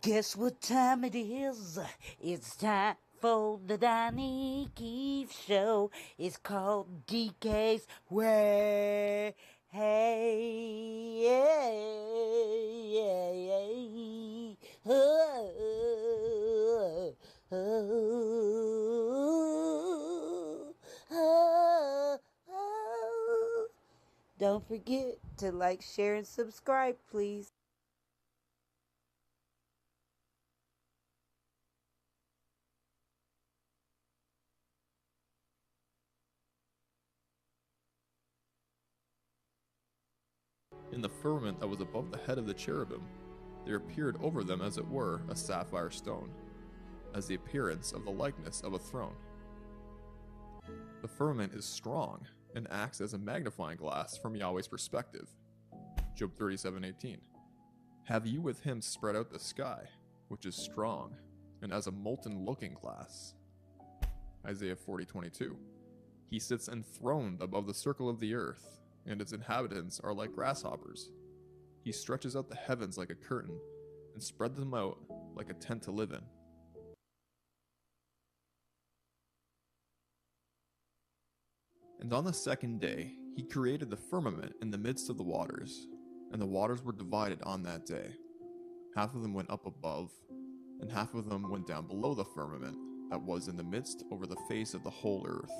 Guess what time it is? It's time for the Donnie Keefe Show. It's called DKs Way. Hey, yeah, yeah, yeah. Oh, oh, oh, oh. Don't forget to like, share, and subscribe, please. In the firmament that was above the head of the cherubim, there appeared over them as it were a sapphire stone, as the appearance of the likeness of a throne. The firmament is strong and acts as a magnifying glass from Yahweh's perspective. Job 37:18. Have you with him spread out the sky, which is strong, and as a molten looking glass? Isaiah 40:22. He sits enthroned above the circle of the earth, and its inhabitants are like grasshoppers. He stretches out the heavens like a curtain, and spread them out like a tent to live in. And on the second day, he created the firmament in the midst of the waters, and the waters were divided on that day. Half of them went up above, and half of them went down below the firmament that was in the midst over the face of the whole earth.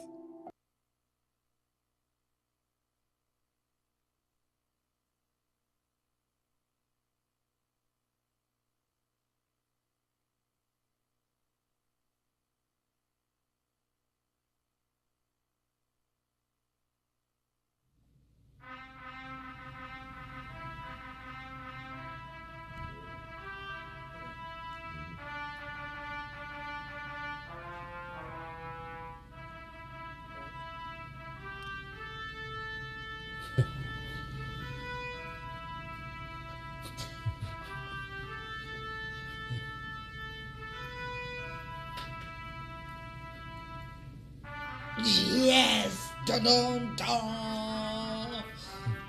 Yes! Dun-dun, dun!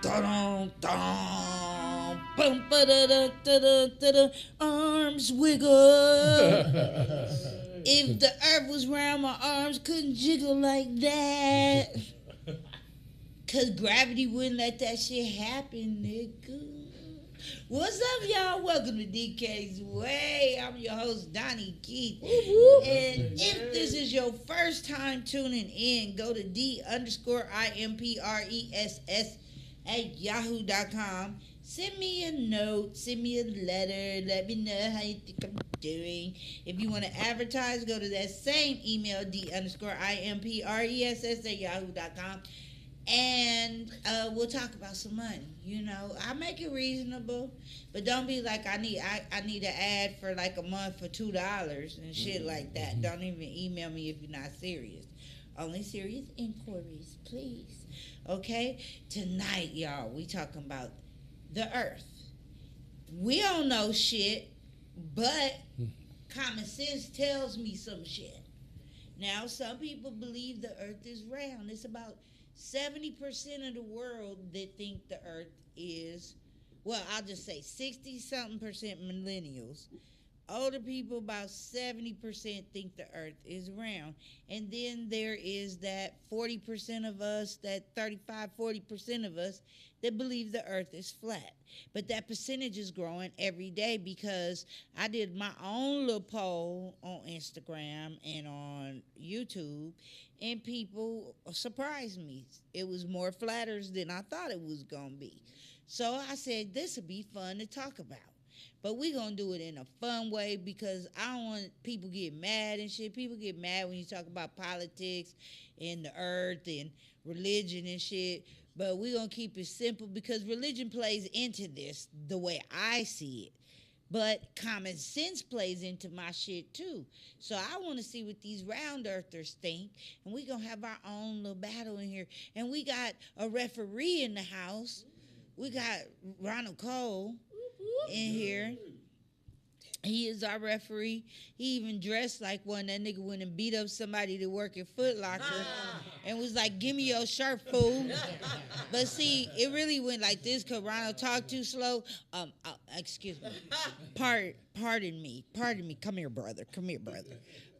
Dun-dun, dun! Boom, ba-da-da-da-da-da-da. Arms wiggle! If the earth was round, my arms couldn't jiggle like that. Cause gravity wouldn't let that shit happen, nigga. What's up, y'all? Welcome to DKs Way. I'm your host, Donnie Keith. And if this is your first time tuning in, go to D_IMPRESS at yahoo.com. Send me a note, send me a letter, let me know how you think I'm doing. If you want to advertise, go to that same email, D_IMPRESS at yahoo.com. And we'll talk about some money. You know, I make it reasonable, but don't be like I need an ad for like a month for $2 and shit like that. Don't even email me if you're not serious. Only serious inquiries, please. Okay, tonight, y'all, we talking about the Earth. We don't know shit, but common sense tells me some shit. Now, some people believe the Earth is round. It's about 70% of the world that think the earth is, well, I'll just say 60 something percent millennials. Older people, about 70% think the earth is round. And then there is that 40% of us, that 40% of us that believe the earth is flat. But that percentage is growing every day because I did my own little poll on Instagram and on YouTube, and people surprised me. It was more flatters than I thought it was going to be. So I said, this would be fun to talk about. But we gonna do it in a fun way because I don't want people get mad and shit. People get mad when you talk about politics and the earth and religion and shit. But we gonna keep it simple because religion plays into this the way I see it. But common sense plays into my shit too. So I want to see what these round earthers think. And we gonna have our own little battle in here. And we got a referee in the house. We got Ronald Cole in here. He is our referee. He even dressed like one. That nigga went and beat up somebody to work at Foot Locker and was like, give me your shirt, fool. But see, it really went like this because Ronald talked too slow. Excuse me. Pardon me. Come here, brother.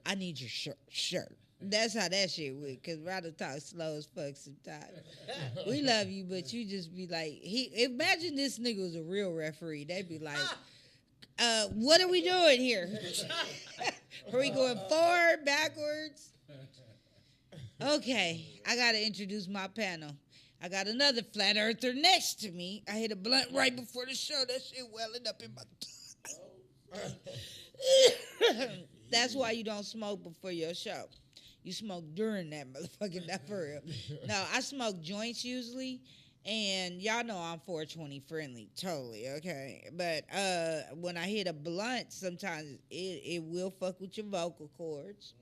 I need your shirt. That's how that shit went, because Ronald talks slow as fuck sometimes. We love you, but you just be like, imagine this nigga was a real referee. They'd be like, what are we doing here? Are we going forward, backwards? Okay, I got to introduce my panel. I got another flat earther next to me. I hit a blunt right before the show. That shit welling up in my tongue. That's why you don't smoke before your show. You smoke during that motherfucking, not for real. No, I smoke joints usually. And y'all know I'm 420 friendly, totally, okay? But when I hit a blunt, sometimes it will fuck with your vocal cords.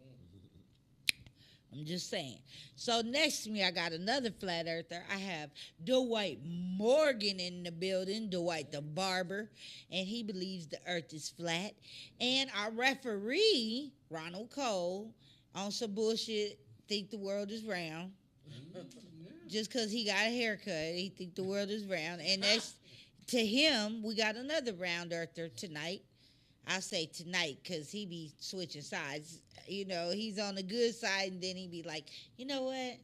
I'm just saying. So next to me, I got another flat earther. I have Dwight Morgan in the building, Dwight the barber, and he believes the earth is flat. And our referee, Ronald Cole, on some bullshit, think the world is round. Just because he got a haircut, he think the world is round. And next to him, we got another round earther tonight. I say tonight because he be switching sides. You know, he's on the good side, and then he be like, you know what?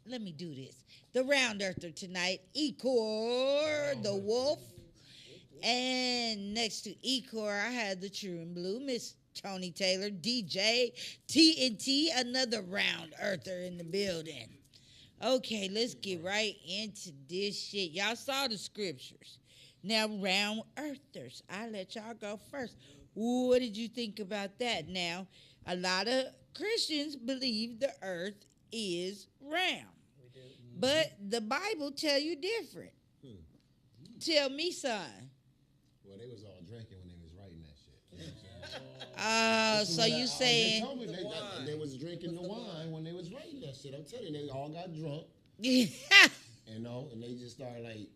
Let me do this. The round earther tonight, Ecor, the wolf. And next to Ecor, I had the true and blue, Miss Tony Taylor, DJ, TNT, another round earther in the building. Okay, let's get right into this shit. Y'all saw the scriptures. Now, round earthers. I'll let y'all go first. What did you think about that? Now, a lot of Christians believe the earth is round. We do. But the Bible tell you different. Tell me, son. Well, they was all drinking when they was writing that shit. You know what I'm saying? So you saying... They told me they was drinking the wine when they was writing that shit. I'm telling you, they all got drunk. You know, and they just started, like,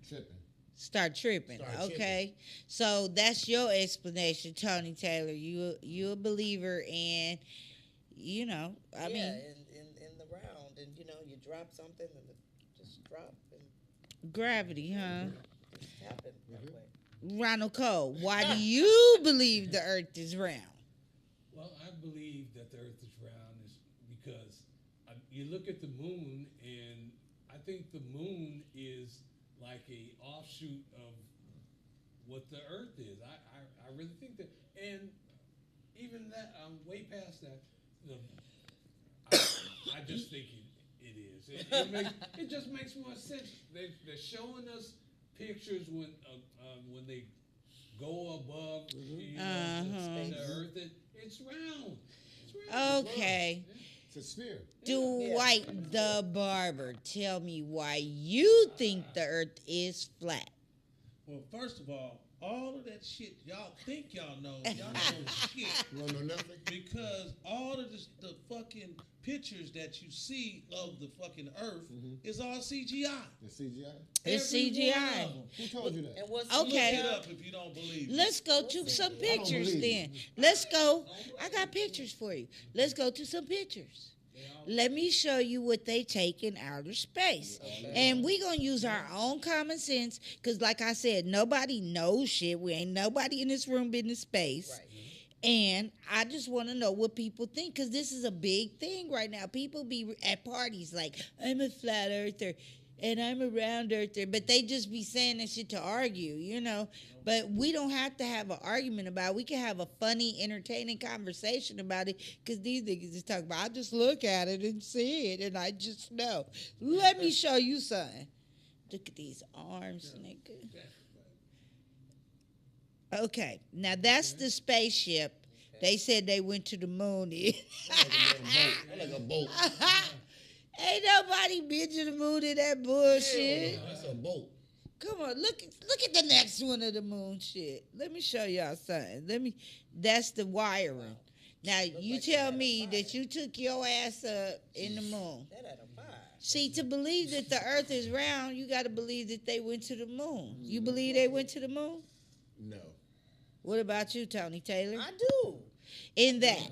tripping. Start tripping. Okay. So that's your explanation, Tony Taylor. You a believer in, you know, I mean... in the round. And, you know, you drop something and it just drop. And gravity, huh? it just happened that way. Ronald Cole, why do you believe the earth is round? Well, I believe that the earth is round is because you look at the moon, and I think the moon is like a offshoot of what the earth is. I really think that, and even that, way past that, I just think it is. It just makes more sense. They're showing us pictures when they go above the earth. It's round. Okay. It's a sphere. Dwight the barber, tell me why you think the earth is flat. Well, first of all of that shit y'all think y'all know shit. You don't know nothing? Because all of the fucking pictures that you see of the fucking earth is all CGI. It's CGI? It's Every CGI. one of them. Who told you that? And what's Okay. Look it up if you don't believe me. Let's go to some pictures believe then. Let's go. I got pictures for you. Let's go to some pictures. Let me show you what they take in outer space. And we're going to use our own common sense because, like I said, nobody knows shit. We ain't nobody in this room been in space. Right. And I just want to know what people think because this is a big thing right now. People be at parties like, I'm a flat earther and I'm a round earther. But they just be saying that shit to argue, you know. But we don't have to have an argument about it. We can have a funny, entertaining conversation about it because these niggas just talk about, I just look at it and see it and I just know. Let me show you something. Look at these arms, nigga. Okay, now that's the spaceship. They said they went to the moon. Like a boat. Ain't nobody been to the moon in that bullshit. That's a boat. Come on, look at the next one of the moon shit. Let me show y'all something. That's the wiring. Now, you tell me that you took your ass up in the moon. That had a fire. See, to believe that the earth is round, you got to believe that they went to the moon. You believe they went to the moon? No. What about you, Tony Taylor? I do. In that.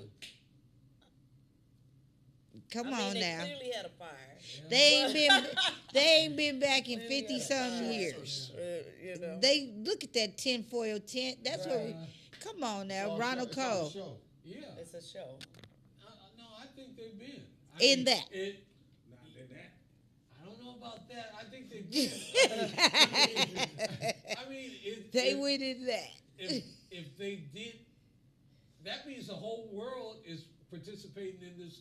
Come I mean, on they now. clearly had a fire. They ain't been back in Clearly 50 had a something fire. years. You know. They look at that tinfoil tent. That's what we. Right. Come on now, It's all Ronald show- it's all Cole. show. Yeah. It's a show. No, I think they've been. In that. Not in that. I don't know about that. I think they've been. I mean, They went in that. if they did, that means the whole world is participating in this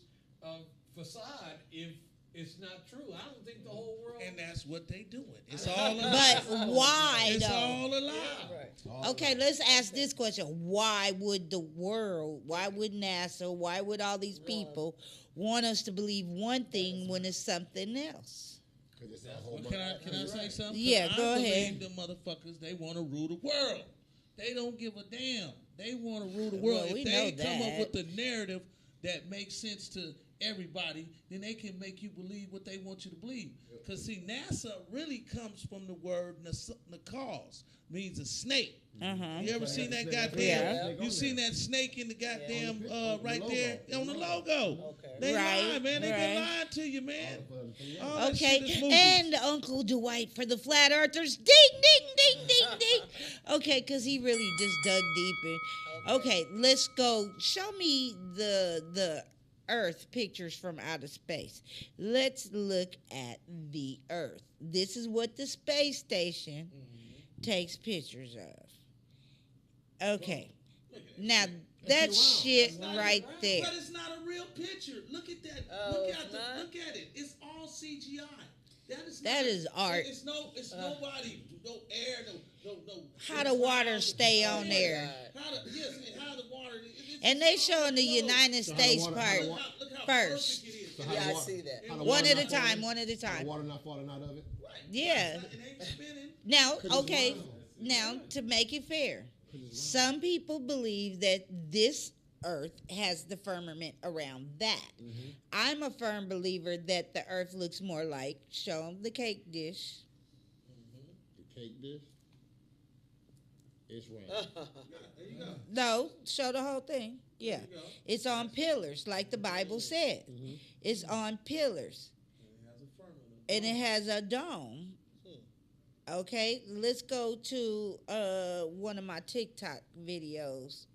facade. If it's not true, I don't think the whole world. And that's what they doing. It's all a lie. But why It's though? all a lie. Right. All Okay, let's ask this question. Why would the world, why would NASA, why would all these people want us to believe one thing when it's something else? 'Cause it's a whole Well, bunch- can I say something? 'Cause Yeah, go I ahead. believe the motherfuckers, they want to rule the world. They don't give a damn. They want to rule the world. Well, we if they know come that. up with a narrative that makes sense to everybody, then they can make you believe what they want you to believe. Because, see, NASA really comes from the word nakaz, means a snake. Uh-huh. You ever seen that Yeah. goddamn? You seen that snake in the goddamn right there on the logo? Okay. They Right, lie, man. They been right. lying to you, man. All that Okay, shit is movies. and Uncle Dwight for the Flat Earthers. Ding, ding, ding, ding, ding. Okay, because he really just dug deep in. Okay, let's go. Show me the Earth pictures from outer space. Let's look at the Earth. This is what the space station takes pictures of. Okay, now that shit right there. But it's not a real picture. Look at that. Oh, look it's at not? look at it. It's all CGI. That is art. It's nobody. No air. No. How the water stay on there. How the water. And they showing the United So how the States water- part how the Look how first. perfect it is. So how Yeah, the I water- see that. how the One water at a not falling- time, one at a how the time. water not falling out of it? Right. Yeah. It ain't spinning. Now, 'Cause it's okay, round. now to make it fair, 'Cause it's round. some people believe that this Earth has the firmament around that. Mm-hmm. I'm a firm believer that the Earth looks more like, show 'em the cake dish. The cake dish. It's round. There you go. No, show the whole thing. Yeah. There you go. It's on pillars, like the Bible said. Mm-hmm. It's on pillars. It has a firmament. And it has a dome. Okay, let's go to one of my TikTok videos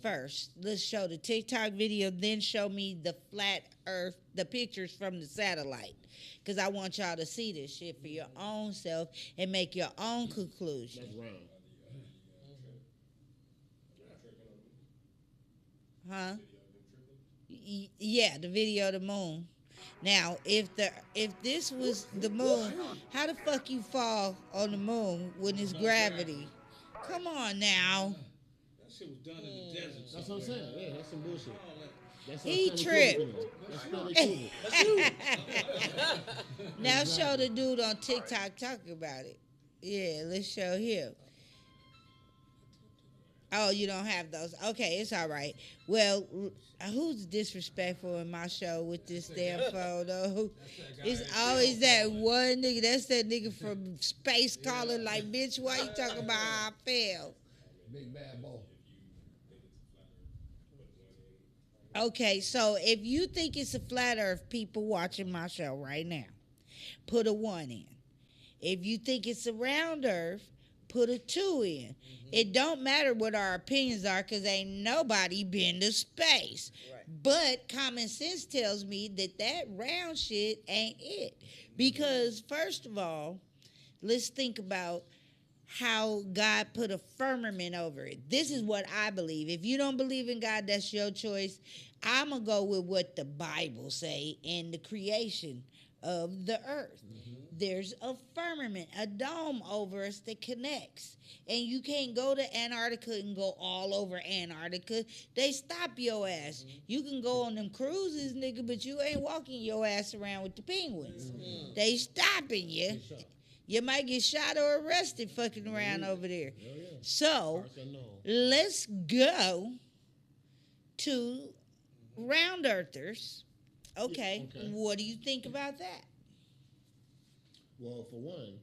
first. Let's show the TikTok video, then show me the flat Earth, the pictures from the satellite, because I want y'all to see this shit for your own self and make your own conclusion. That's round. Huh? Yeah, the video of the moon. Now, if this was the moon, how the fuck you fall on the moon when it's gravity? Come on now. That shit was done in the desert. That's what I'm saying. Yeah, that's some bullshit. All that. That's He Stanley tripped. Kubrick in it. That's Stanley Kubrick. Now show the dude on TikTok talking about it. Yeah, let's show him. Oh, you don't have those. Okay, it's all right. Well, who's disrespectful in my show with this damn photo? It's always that one nigga. That's that nigga from Space calling like, bitch, why you talking about how I feel? Big bad ball. Okay, so if you think it's a flat earth, people watching my show right now, put a 1 in. If you think it's a round earth, put a 2 in. It don't matter what our opinions are, because ain't nobody been to space. Right. But common sense tells me that round shit ain't it. Because first of all, let's think about how God put a firmament over it. This is what I believe. If you don't believe in God, that's your choice. I'm going to go with what the Bible say in the creation of the earth. There's a firmament, a dome over us that connects. And you can't go to Antarctica and go all over Antarctica. They stop your ass. You can go on them cruises, nigga, but you ain't walking your ass around with the penguins. They stopping you. You might get shot or arrested fucking around over there. So, let's go to round earthers. Okay, Okay. what do you think about that? Well, for one,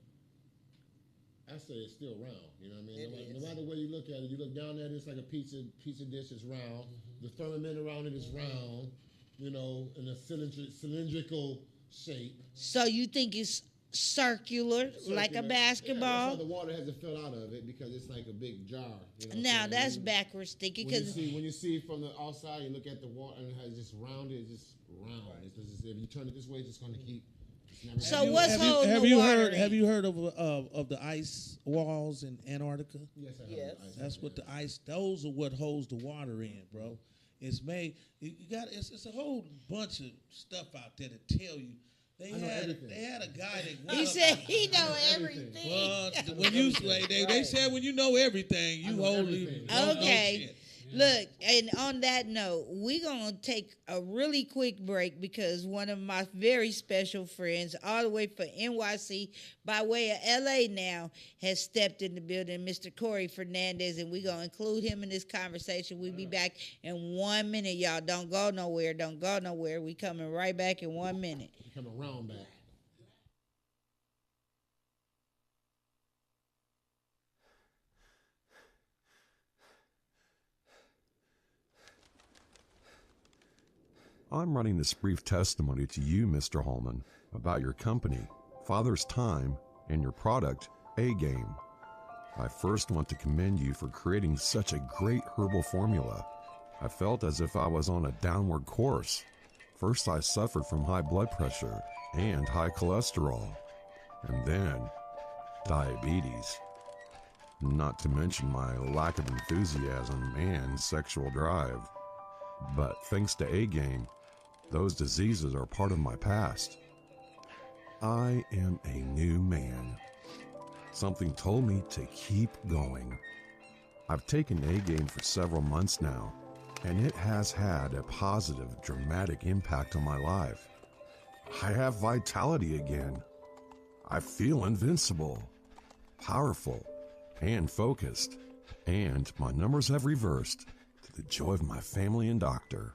I say it's still round. You know what I mean? It No is. matter where you look at it, you look down at it, it's like a pizza dish is round. The firmament around it is round. You know, in a cylindrical shape. So you think it's circular, like a Yeah, that's basketball? why the water hasn't filled out of it because it's like a big jar. You know what I'm Now saying? that's backwards thinking When you, because see, when you see from the outside, you look at the water and it has just rounded, it's just round. It's just, if you turn it this way, it's just going to keep. It's never So gonna be- what's holding have the you water heard? in? Have you heard of the ice walls in Antarctica? Yes, I Yes. heard. That's what the ice. Those are what holds the water in, bro. It's made. You got. It's a whole bunch of stuff out there to tell you. They I know everything. had a guy that He went up- said he know everything. everything. Well, when you they said when you know everything, I you know hold everything. don't know Okay. shit. Look, and on that note, we're going to take a really quick break because one of my very special friends, all the way from NYC, by way of LA now, has stepped in the building, Mr. Corey Fernandez, and we're going to include him in this conversation. We'll be back in 1 minute, y'all. Don't go nowhere. Don't go nowhere. We coming right back in 1 minute. Coming round back. I'm running this brief testimony to you, Mr. Holman, about your company, Father's Time, and your product, A-Game. I first want to commend you for creating such a great herbal formula. I felt as if I was on a downward course. First, I suffered from high blood pressure and high cholesterol, and then diabetes. Not to mention my lack of enthusiasm and sexual drive. But thanks to A-Game, those diseases are part of my past. I am a new man. Something told me to keep going. I've taken A-Game for several months now, and it has had a positive, dramatic impact on my life. I have vitality again. I feel invincible, powerful, and focused, and my numbers have reversed to the joy of my family and doctor.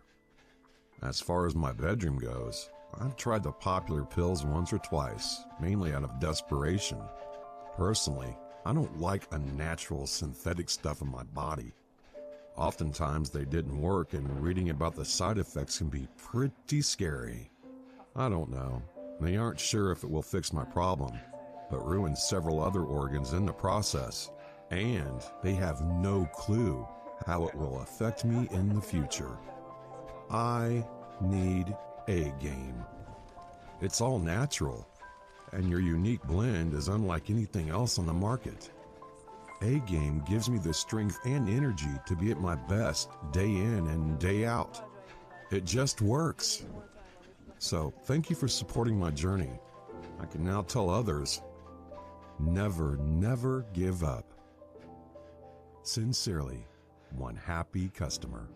As far as my bedroom goes, I've tried the popular pills once or twice, mainly out of desperation. Personally, I don't like unnatural synthetic stuff in my body. Oftentimes they didn't work, and reading about the side effects can be pretty scary. I don't know. They aren't sure if it will fix my problem, but ruin several other organs in the process. And they have no clue how it will affect me in the future. I need A-Game. It's all natural, and your unique blend is unlike anything else on the market. A-Game gives me the strength and energy to be at my best day in and day out. It just works. So thank you for supporting my journey. I can now tell others, never, never give up. Sincerely, one happy customer.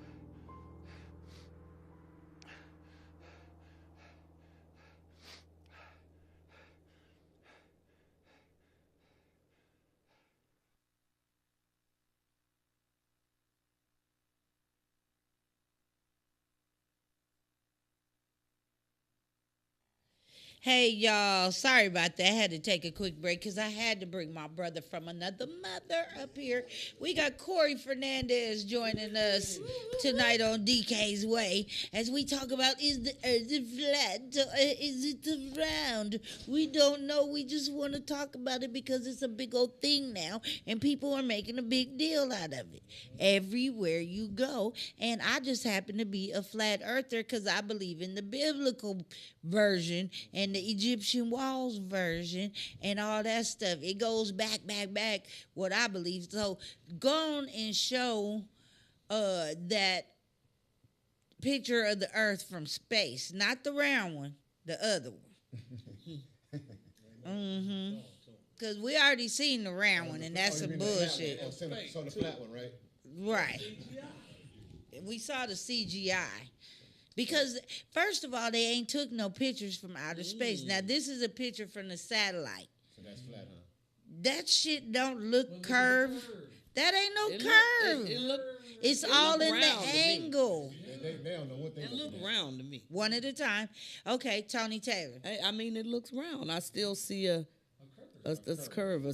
Hey, y'all. Sorry about that. I had to take a quick break because I had to bring my brother from another mother up here. We got Corey Fernandez joining us tonight on DKs Way as we talk about, is the earth flat or is it round? We don't know. We just want to talk about it because it's a big old thing now and people are making a big deal out of it everywhere you go. And I just happen to be a flat earther because I believe in the biblical version and the Egyptian walls version and all that stuff. It goes back, what I believe. So go on and show that picture of the earth from space. Not the round one, the other one. Mm-hmm. Because we already seen the round one, and that's some bullshit. So the flat one, right? Right. We saw the CGI. Because, first of all, they ain't took no pictures from outer space. Now, this is a picture from the satellite. So that's flat, huh? That shit don't look curved. That ain't no curve. It's all in the angle. They don't know what they It look round to me. One at a time. Okay, Tony Taylor. I mean, it looks round. I still see a curve.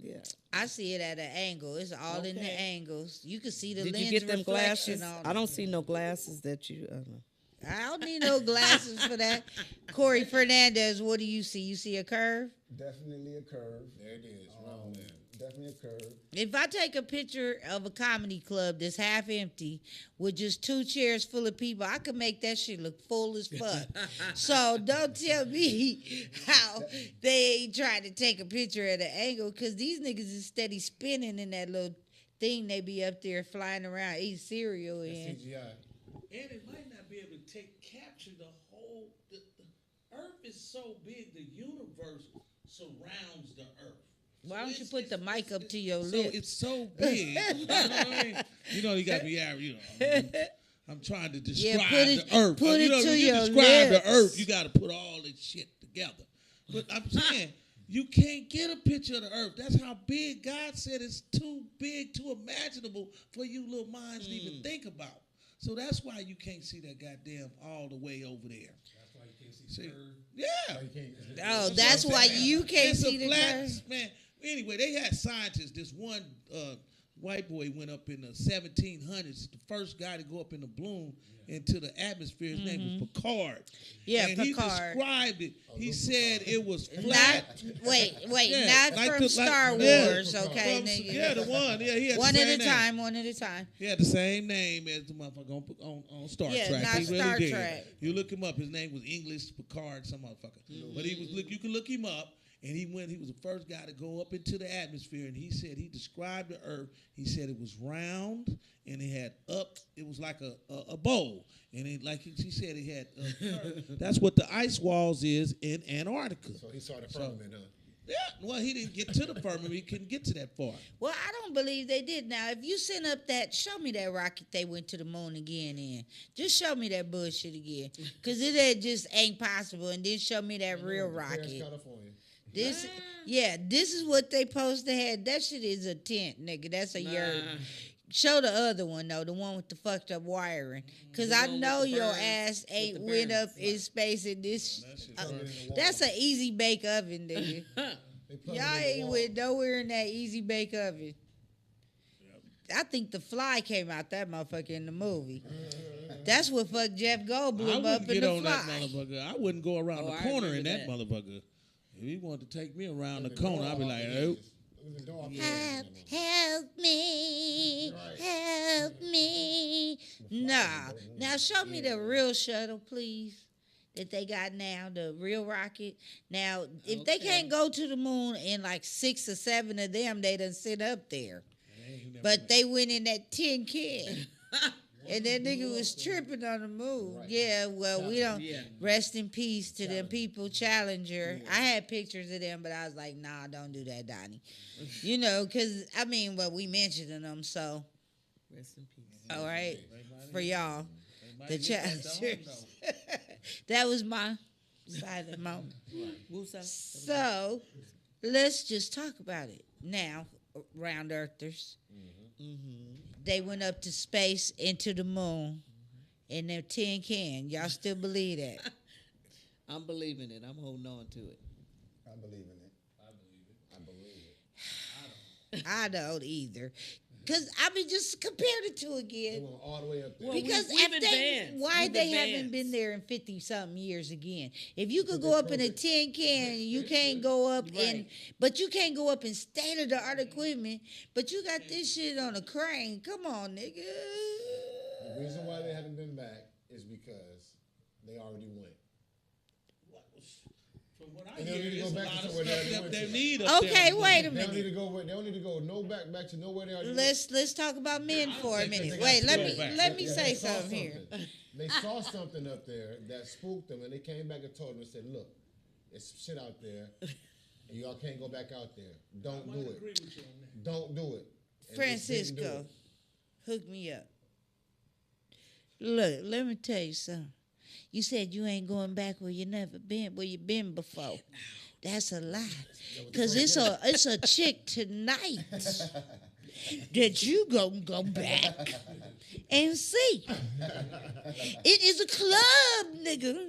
Yeah. I see it at an angle. It's all in the Okay. angles. You can see the Did lens you get them reflection glasses? on I it. don't see no glasses that you. I don't need no glasses for that. Corey Fernandez, what do you see? You see a curve? Definitely a curve. There it is. Round man. Definitely a curve. If I take a picture of a comedy club that's half empty with just 2 chairs full of people, I could make that shit look full as fuck. So don't tell me how they ain't trying to take a picture at an angle, because these niggas is steady spinning in that little thing they be up there flying around eating cereal in. CGI. And it might not be able to capture the whole. The Earth is so big, the universe surrounds the Earth. Why don't you put the mic up to your So lips? it's so big. You know what I mean? You know, you got to be out. You know, I'm trying to describe put it- the Earth. put you it know, to when you your describe lips. the Earth, you got to put all this shit together. But I'm saying you can't get a picture of the Earth. That's how big God said it's too big, too imaginable for you little minds to even think about. So that's why you can't see that goddamn all the way over there. That's why you can't see the curve. Yeah. Oh, that's why you can't It's see a the flat, curve? man. Anyway, they had scientists. This one white boy went up in the 1700s. The first guy to go up in the balloon into the atmosphere. His name was Picard. Yeah, and Picard. he described it. He said it was Not flat. wait, Yeah, not like from the- Star yeah. Wars, okay, From- nigga. yeah, the one. Yeah, he had One the at same a name. time, one at a time. He had the same name as the motherfucker on Star Yeah, Trek. not He really Star did. Trek. You look him up. His name was English Picard, some motherfucker. But he was. You can look him up. And he was the first guy to go up into the atmosphere, and he said he described the Earth. He said it was round, and it had it was like a bowl, and it, like he said, it had. That's what the ice walls is in Antarctica. So he saw the firmament, huh? Yeah, well, he didn't get to the firmament. He couldn't get to that far. Well, I don't believe they did. Now, if you send up show me that rocket they went to the moon again in. Just show me that bullshit again. Because it just ain't possible. And then show me that real Paris, rocket. California. This is what they supposed to have. That shit is a tent, nigga. That's a yurt. Show the other one, though, the one with the fucked up wiring. Because The I one with know the your burns, ass with ain't the went up burns. in space in this. Burning in the wall. That's an easy bake oven, nigga. They plug it Y'all in the ain't wall. went nowhere in that easy bake oven. I think The Fly came out that motherfucker in the movie. That's what fucked Jeff I Goldblum wouldn't up in get The on that Fly. motherfucker. I wouldn't go around Oh, the I corner agree in with that that. motherfucker. If he wanted to take me around the Leave the door corner, I'd be off like, the nope. edges. Leave the door off the Help, edges. help me, Right. help me. Nah. Now show me the real shuttle, please, that they got now, the real rocket. Now, if they Okay. can't go to the moon and like 6 or 7 of them, they done sit up there. But they went in that tin can. And that nigga was tripping on the moon. Right. Yeah, well, we don't. Yeah. Rest in peace to them people, Challenger. I had pictures of them, but I was like, nah, don't do that, Donnie. You know, because, I mean, well, we mentioned them, so, Rest in peace. all right, for y'all, the Might get that to home, Challengers. That was my silent moment. Musa. So, let's just talk about it. Now, round earthers, they went up to space, into the moon, in their tin can. Y'all still believe that? I'm believing it. I'm holding on to it. I believe in it. I believe it. I don't either. Because, I mean, just compare the two They again. went all the way up there. Well, Because we've if they, advanced. why We've they haven't advanced. been there in 50-something years again? If you could go up in a tin can, you can't go up in, but you can't go up in state-of-the-art equipment, but you got this shit on a crane. Come on, nigga. The reason why they haven't been back is because they already went. From what I And they don't hear, need to go there's a back lot to of where they stuff already that went they to. need up there. Okay, wait a They don't need minute. to go. They don't need to go back to nowhere they already. Let's talk about men for a think minute. they got Wait, to let go me back. let me They say saw something here. They saw something up there that spooked them, and they came back and told them and said, "Look, it's shit out there, and y'all can't go back out there. Don't I do agree it. with you on that. Don't do it." And they didn't do Francisco, it. hook me up. Look, let me tell you something. You said you ain't going back where you never been, where you been before. That's a lie. Cause it's a chick tonight that you gonna go back and see. It is a club, nigga,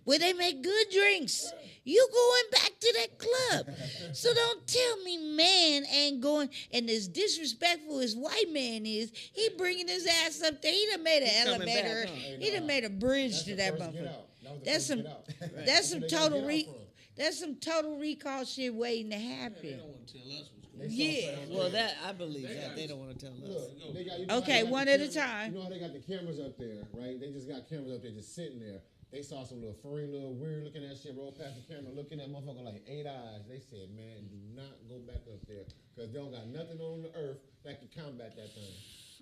where they make good drinks. You going back to that club. So don't tell me man ain't going. And as disrespectful as white man is, he bringing his ass up there. He done made an He's coming elevator. back, huh? He done made a bridge That's to the that first get motherfucker. out. That was the That's first some. get out. That's some Where they gonna total get out from? That's some total recall shit waiting to They happen. don't want to tell us what's going They on. saw Yeah. something Well, up there. that I believe that they don't want to tell us. Look, they got, you know Okay, how they got one the at a cameras- time. You know how they got the cameras up there, right? They just got cameras up there just sitting there. They saw some little furry, little weird looking at shit roll past the camera, looking at motherfucker like 8 eyes. They said, man, do not go back up there because they don't got nothing on the earth that can combat that thing.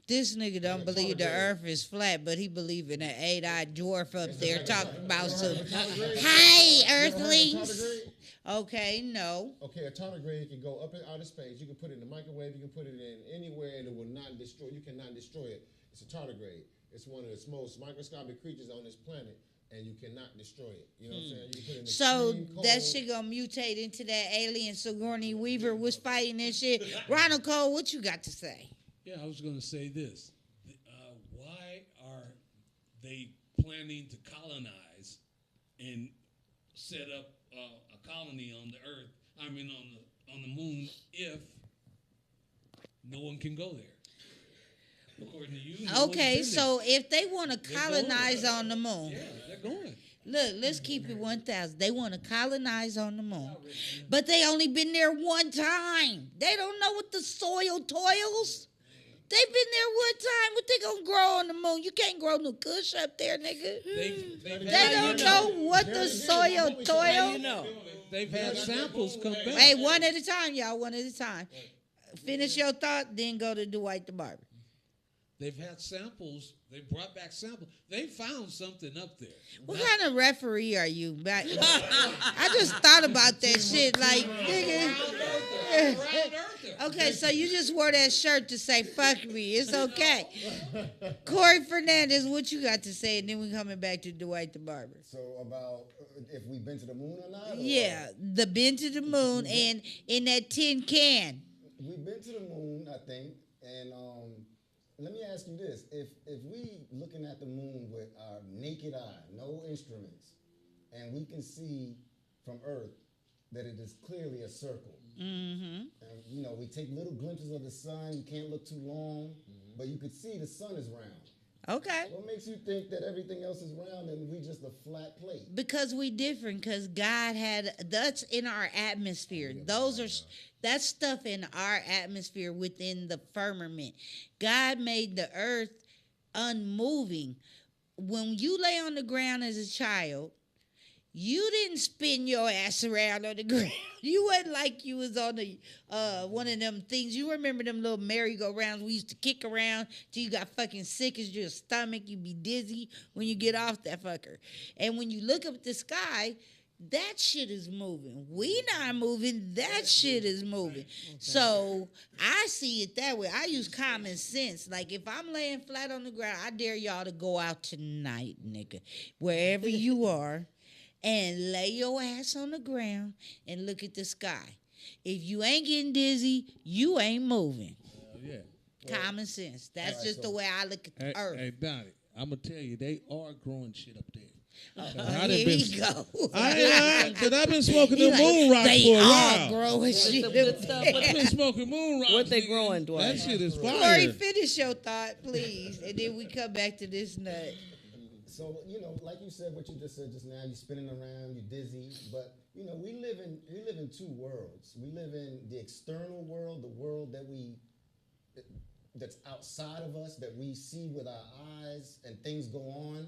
This nigga don't Yeah, believe the tardigrade. earth is flat, but he believe in an 8-eyed dwarf up there talking about You some. ever heard of a tardigrade? Hi, You ever heard of a Earthlings. tardigrade? Okay, no. Okay, a tardigrade can go up in outer space. You can put it in the microwave. You can put it in anywhere, and it will not destroy. You cannot destroy it. It's a tardigrade. It's one of the most microscopic creatures on this planet, and you cannot destroy it. You know what I'm saying? You can put it in So extreme that cold. shit gonna mutate into that alien Sigourney Weaver was fighting and shit. Ronald Cole, what you got to say? Yeah, I was going to say this. Why are they planning to colonize and set up a colony on the Earth? I mean, on the moon, if no one can go there? According to you. no Okay, one's been so if they want to They're going. colonize on the moon, there. Yeah, they're going. look, let's keep it 1,000. They want to colonize on the moon, but they only been there one time. They don't know what the soil toils. They've been there one time. What they gonna grow on the moon? You can't grow no kush up there, nigga. They don't know what the soil toil. You know. They've had samples come back. Hey, one at a time, y'all. One at a time. Finish your thought, then go to Dwight the Barber. They've had samples. They brought back samples. They found something up there. What kind of referee are you? I just thought about that shit. Like, nigga. Okay, so you just wore that shirt to say fuck me. It's okay. Corey Fernandez, what you got to say? And then we coming back to Dwight the Barber. So about if we've been to the moon or not? Or Yeah, the been to the moon and in that tin can. We've been to the moon, I think, and let me ask you this: if we looking at the moon with our naked eye, no instruments, and we can see from Earth that it is clearly a circle. Mm-hmm. And, you know, we take little glimpses of the sun. You can't look too long, but you could see the sun is round. Okay. What makes you think that everything else is round and we just a flat plate? Because we different. Because God had that's in our atmosphere. That's stuff in our atmosphere within the firmament. God made the earth unmoving. When you lay on the ground as a child, you didn't spin your ass around on the ground. You wasn't like you was on the one of them things. You remember them little merry-go-rounds we used to kick around till you got fucking sick as your stomach. You be dizzy when you get off that fucker. And when you look up at the sky, that shit is moving. We not moving. That shit is moving. Okay. So I see it that way. I use common sense. Like if I'm laying flat on the ground, I dare y'all to go out tonight, nigga, wherever you are, and lay your ass on the ground and look at the sky. If you ain't getting dizzy, you ain't moving. Yeah. Common sense. That's just the way I look at the earth. Hey, Donnie, I'm going to tell you, they are growing shit up there. Here we go. Because I've been smoking He the like, moon rock they for a all while. growing shit. Some good stuff. I've been smoking moon rocks. What they nigga. growing, Dwight? That shit is Corey, fire. finish your thought, please, and then we come back to this nut. So, you know, like you said, what you just said just now, you're spinning around, you're dizzy, but, you know, we live in two worlds. We live in the external world, the world that's outside of us, that we see with our eyes and things go on.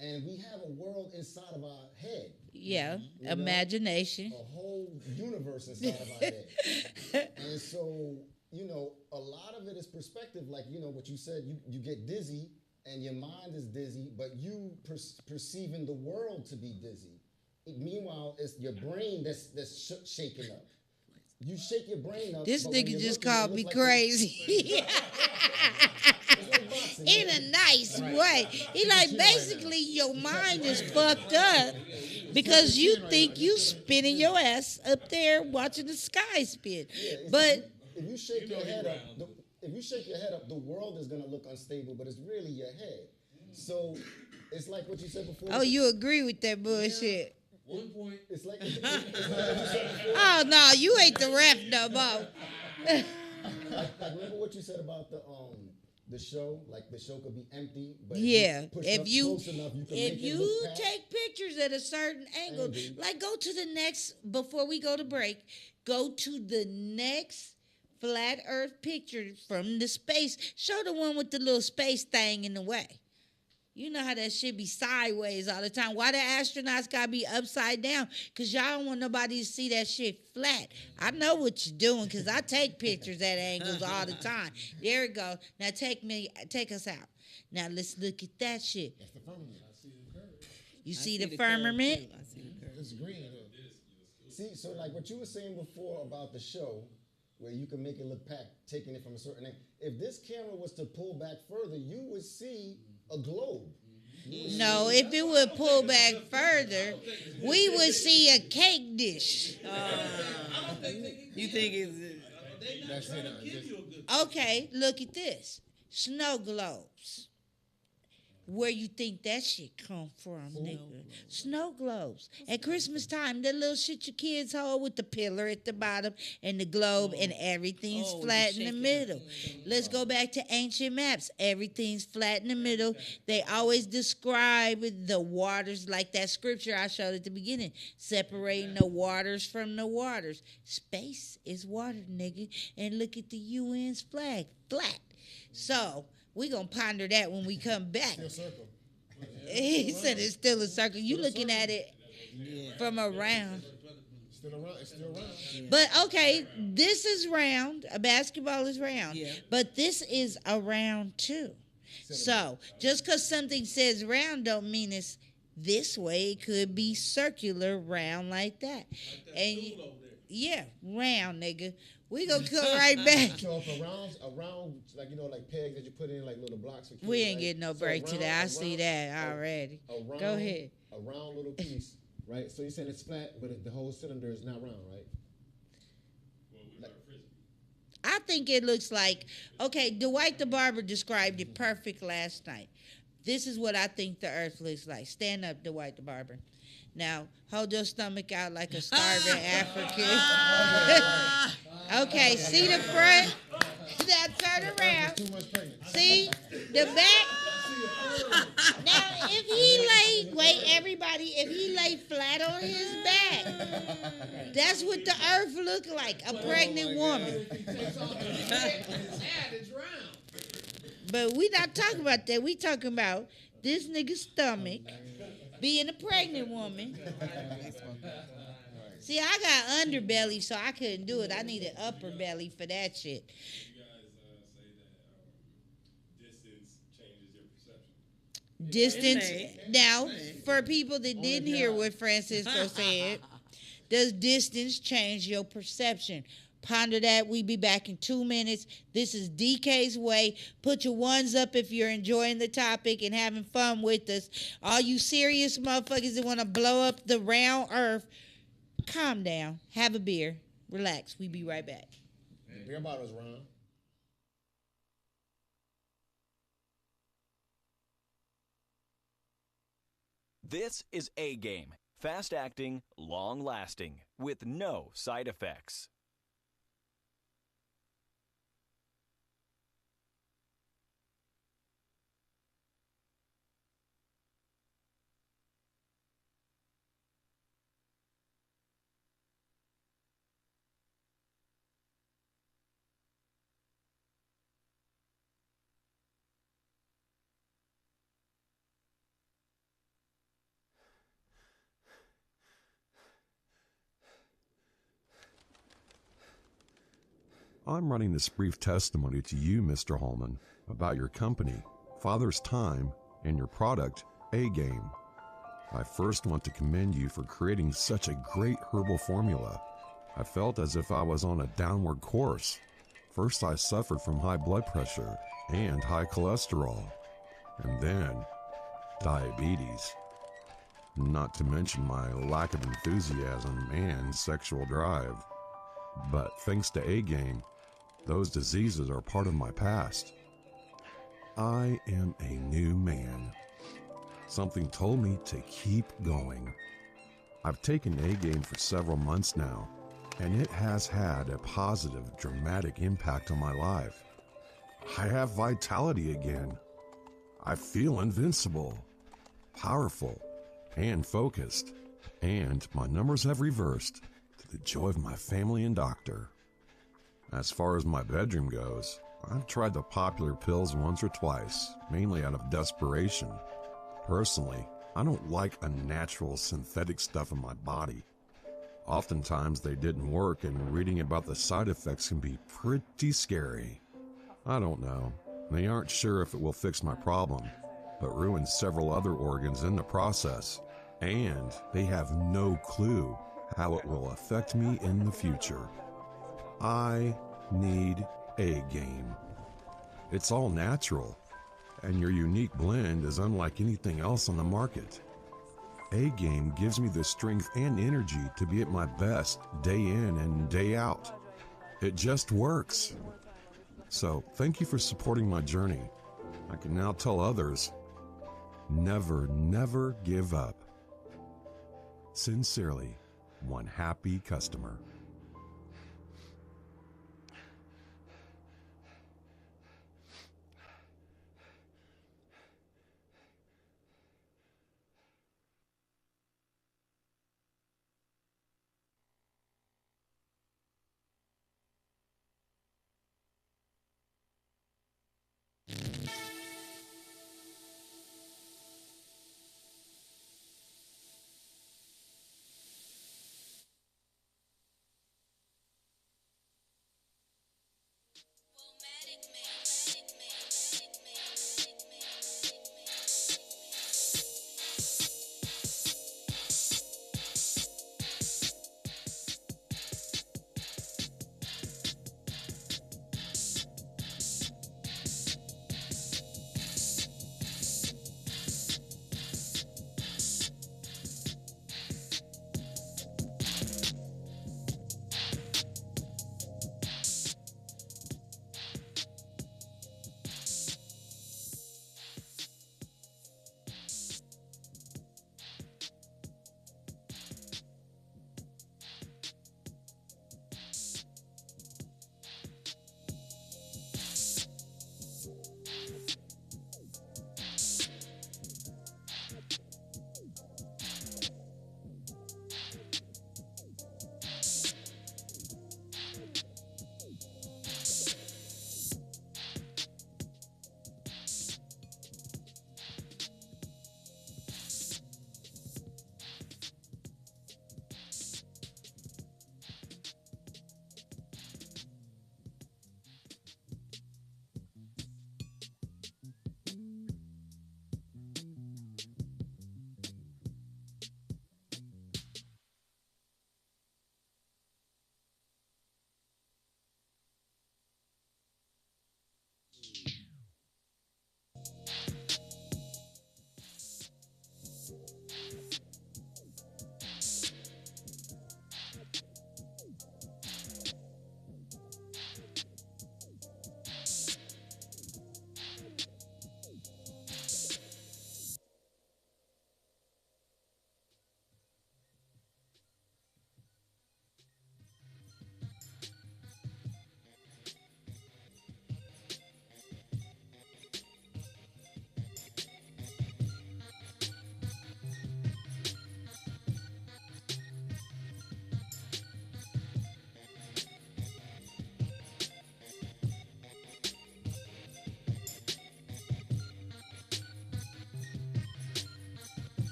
And we have a world inside of our head. Yeah, you know? Imagination. A whole universe inside of our head. And so, you know, a lot of it is perspective. Like, you know, what you said, you get dizzy and your mind is dizzy, but you perceiving the world to be dizzy. Meanwhile, it's your brain that's shaking up. You shake your brain up. This but when nigga you just look at it, called it me looks like crazy. it's like boxing, In man. a nice way. He like, basically, your mind is fucked up because you think you spinning your ass up there watching the sky spin. Yeah, But if you shake your head up, the world is gonna look unstable, but it's really your head. So it's like what you said before. oh, you agree with that bullshit? 1 point. It's like, it's like what you said before. Oh no, you ain't the ref no more. Like remember what you said about the show? Like the show could be empty, but Yeah, push if up you close enough, you can if make it you look packed. take pictures at a certain angle, Angle. like go to the next before we go to break, go to the next flat Earth picture from the space. Show the one with the little space thing in the way. You know how that shit be sideways all the time. Why the astronauts gotta be upside down? Cause y'all don't want nobody to see that shit flat. I know what you're doing, cause I take pictures at angles all the time. There we go. Now take us out. Now let's look at that shit. That's the firmament. You see the firmament? I see the curve. It's green. See, so like what you were saying before about the show, where you can make it look packed, taking it from a certain angle. If this camera was to pull back further, you would see a globe. No, if it would pull back further, we would see a cake dish. You think it's They not That's trying it, to give just- you a good. Okay, look at this. Snow globes. Where you think that shit come from, nigga? Snow globes. At Christmas time, that little shit your kids hold with the pillar at the bottom and the globe and everything's Oh, flat you in the shake it. middle. Let's go back to ancient maps. Everything's flat in the middle. They always describe the waters like that scripture I showed at the beginning, separating the waters from the waters. Space is water, nigga. And look at the UN's flag, flat. So we gonna ponder that when we come back. Still circle. He said it's still a circle. You looking at it from around. Still around. It's still around. But okay, this is round. A basketball is round. Yeah. But this is a round too. So just because something says round don't mean it's this way. It could be circular, round like that. And yeah, round, nigga. We gonna come right back. So if around, like like pegs that you put in like little blocks for kids. We ain't right? getting no So break today. I see that a- already. a Go round- ahead. A round little piece, right? So you're saying it's flat, but the whole cylinder is not round, right? I think it looks like, okay, Dwight the Barber described it perfect last night. This is what I think the earth looks like. Stand up, Dwight the Barber. Now, hold your stomach out like a starving African. Okay, see the front? Now turn around. Too much pregnant. See the back? Now, if he lay flat on his back, that's what the earth look like, a pregnant woman. But we not talking about that. We talking about this nigga's stomach being a pregnant woman. See, I got underbelly, so I couldn't do it. I needed upper belly for that shit. You guys say that distance changes your perception. Distance. Now, for people that didn't hear what Francisco said, does distance change your perception? Ponder that. We be back in 2 minutes. This is DK's Way. Put your ones up if you're enjoying the topic and having fun with us. All you serious motherfuckers that want to blow up the round earth, calm down. Have a beer. Relax. We be right back. Beer bottle's round. This is A Game. Fast acting, long lasting, with no side effects. I'm running this brief testimony to you, Mr. Holman, about your company, Father's Time, and your product, A Game. I first want to commend you for creating such a great herbal formula. I felt as if I was on a downward course. First, I suffered from high blood pressure and high cholesterol, and then diabetes. Not to mention my lack of enthusiasm and sexual drive. But thanks to A Game, those diseases are part of my past. I am a new man. Something told me to keep going. I've taken A-Game for several months now, and it has had a positive, dramatic impact on my life. I have vitality again. I feel invincible, powerful, and focused. And my numbers have reversed to the joy of my family and doctor. As far as my bedroom goes, I've tried the popular pills once or twice, mainly out of desperation. Personally, I don't like unnatural synthetic stuff in my body. Oftentimes they didn't work, and reading about the side effects can be pretty scary. I don't know. They aren't sure if it will fix my problem, but ruin several other organs in the process. And they have no clue how it will affect me in the future. I need A-Game. It's all natural, and your unique blend is unlike anything else on the market. A-Game gives me the strength and energy to be at my best day in and day out. It just works. So thank you for supporting my journey. I can now tell others, never, never give up. Sincerely, one happy customer.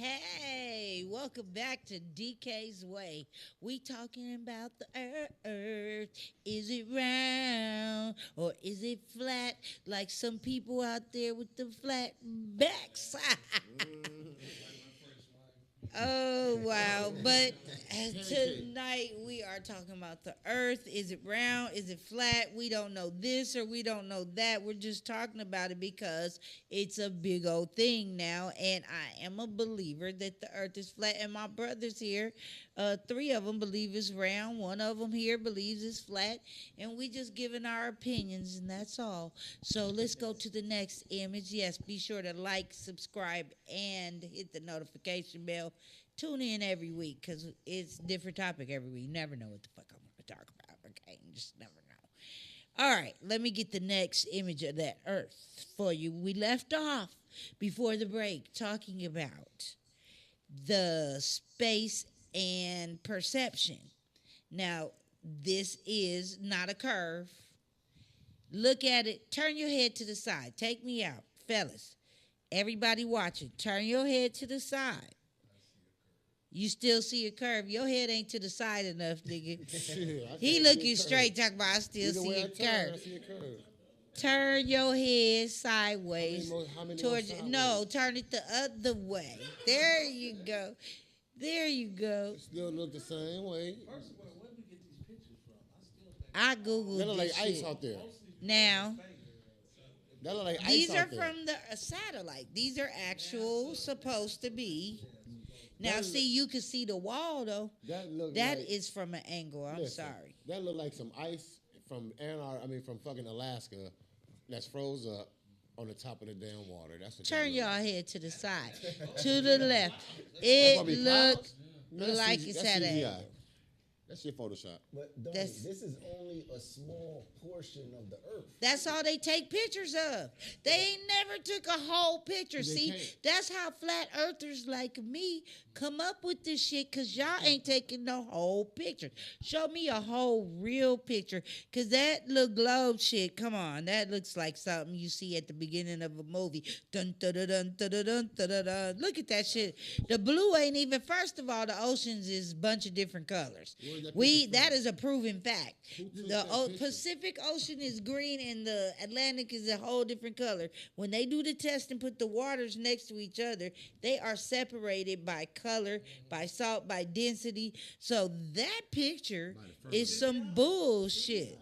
Hey, welcome back to DKs Way. We talking about the earth. Is it round or is it flat? Like some people out there with the flat backs. Oh, wow. But tonight we are talking about the earth. Is it round? Is it flat? We don't know this or we don't know that. We're just talking about it because it's a big old thing now. And I am a believer that the earth is flat. And my brothers here, 3 of them believe it's round. 1 of them here believes it's flat. And we just giving our opinions, and that's all. So let's go to the next image. Yes, be sure to like, subscribe, and hit the notification bell. Tune in every week because it's a different topic every week. You never know what the fuck I'm going to talk about, okay? You just never know. All right, let me get the next image of that earth for you. We left off before the break talking about the space and perception. Now, this is not a curve. Look at it. Turn your head to the side. Take me out, fellas. Everybody watching, turn your head to the side. You still see a curve. Your head ain't to the side enough, nigga. He looking straight, talking about I still see a curve. Turn your head sideways. No, turn it the other way. There you go. There you go. It still look the same way. First of all, where did we get these pictures from? I googled That look like this ice shit. out there. Now, That look like ice these are out there. from the satellite. These are actual supposed to be. Now, That see, you can see the wall though. That look That like, is from an angle. I'm listen, sorry. That look like some ice from from fucking Alaska that's froze up on the top of the damn water. That's what Turn that your look head to the side, to the left. That's It gonna be look clouds? No, that's like CG it's that's at CGI. a. That's your Photoshop. But Donnie, That's- this is only a small portion of the earth. That's all they take pictures of. They ain't never took a whole picture. They See, can't. that's how flat earthers like me come up with this shit, because y'all ain't taking no whole picture. Show me a whole real picture, because that little globe shit, come on, that looks like something you see at the beginning of a movie. Dun, dun, dun, dun, dun, dun, dun, dun, dun, dun. Look at that shit. The blue ain't even, first of all, the oceans is a bunch of different colors. Where's that We picture That from? is a proven fact. Who took The that picture? Pacific Ocean is green and the Atlantic is a whole different color. When they do the test and put the waters next to each other, they are separated by color, by salt, by density. So that picture is some bullshit.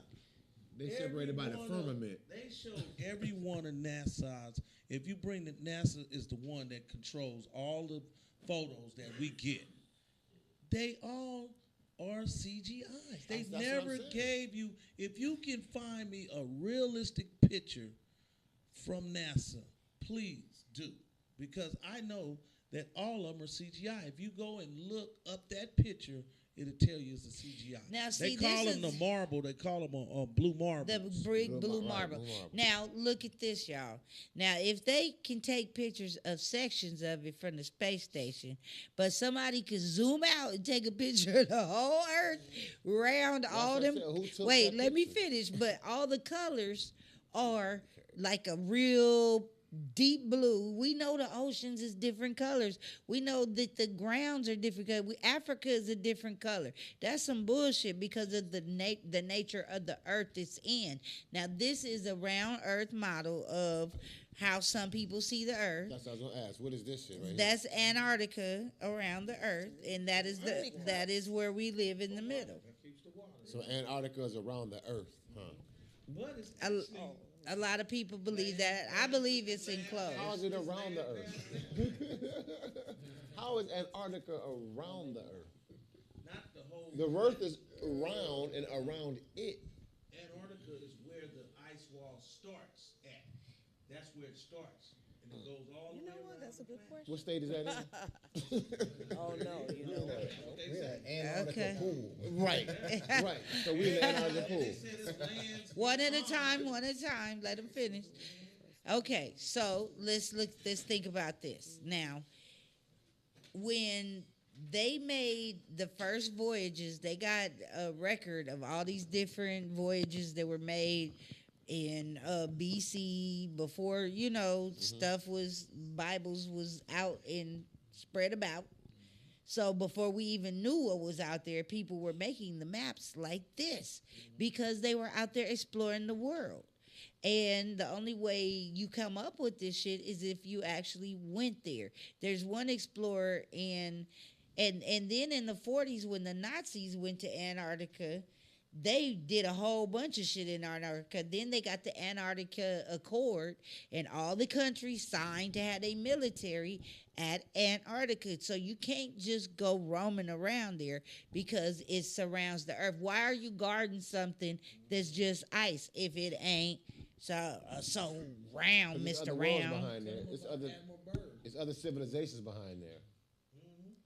They separated by the firmament. They showed every one of NASA's. If you bring the NASA is the one that controls all the photos that we get. They all are CGI. They That's what never I'm saying. gave you. If you can find me a realistic picture from NASA, please do, because I know that all of them are CGI. If you go and look up that picture, it'll tell you it's a CGI. Now, they see, call this them the is- marble. They call them a blue marble. The big blue Right, marble. blue marble. Now, look at this, y'all. Now, if they can take pictures of sections of it from the space station, but somebody could zoom out and take a picture of the whole Earth round all what I them. said. Who took Wait, that let me picture? finish. But all the colors are like a real deep blue. We know the oceans is different colors. We know that the grounds are different colors. Africa is a different color. That's some bullshit because of the nature of the earth it's in. Now, this is a round earth model of how some people see the earth. That's what I was gonna ask. What is this shit right here? That's Antarctica around the earth, and that is where we live in the middle. So Antarctica is around the Earth, huh? But it's A, a lot of people believe that. I believe it's enclosed. How is it around the Earth? How is Antarctica around the Earth? not the whole. The Earth is around and around it. Antarctica is where the ice wall starts at. That's where it starts, and it goes all the You know way what? around. That's a good question. What state is that in? Oh no, you know. We're in Antarctica Okay. pool. Right, right. So we in the Antarctica pool. They said it's lands. One at a time, one at a time. Let them finish. Okay, so let's think about this. Now, when they made the first voyages, they got a record of all these different voyages that were made in BC before, stuff was, Bibles was out in spread about. So before we even knew what was out there, people were making the maps like this because they were out there exploring the world. And the only way you come up with this shit is if you actually went there. There's one explorer and then in the 40s when the Nazis went to Antarctica, they did a whole bunch of shit in Antarctica. Then they got the Antarctica Accord, and all the countries signed to have a military at Antarctica. So you can't just go roaming around there because it surrounds the earth. Why are you guarding something that's just ice if it ain't so round, There's Mr. other worlds Round? behind there. It's other civilizations behind there.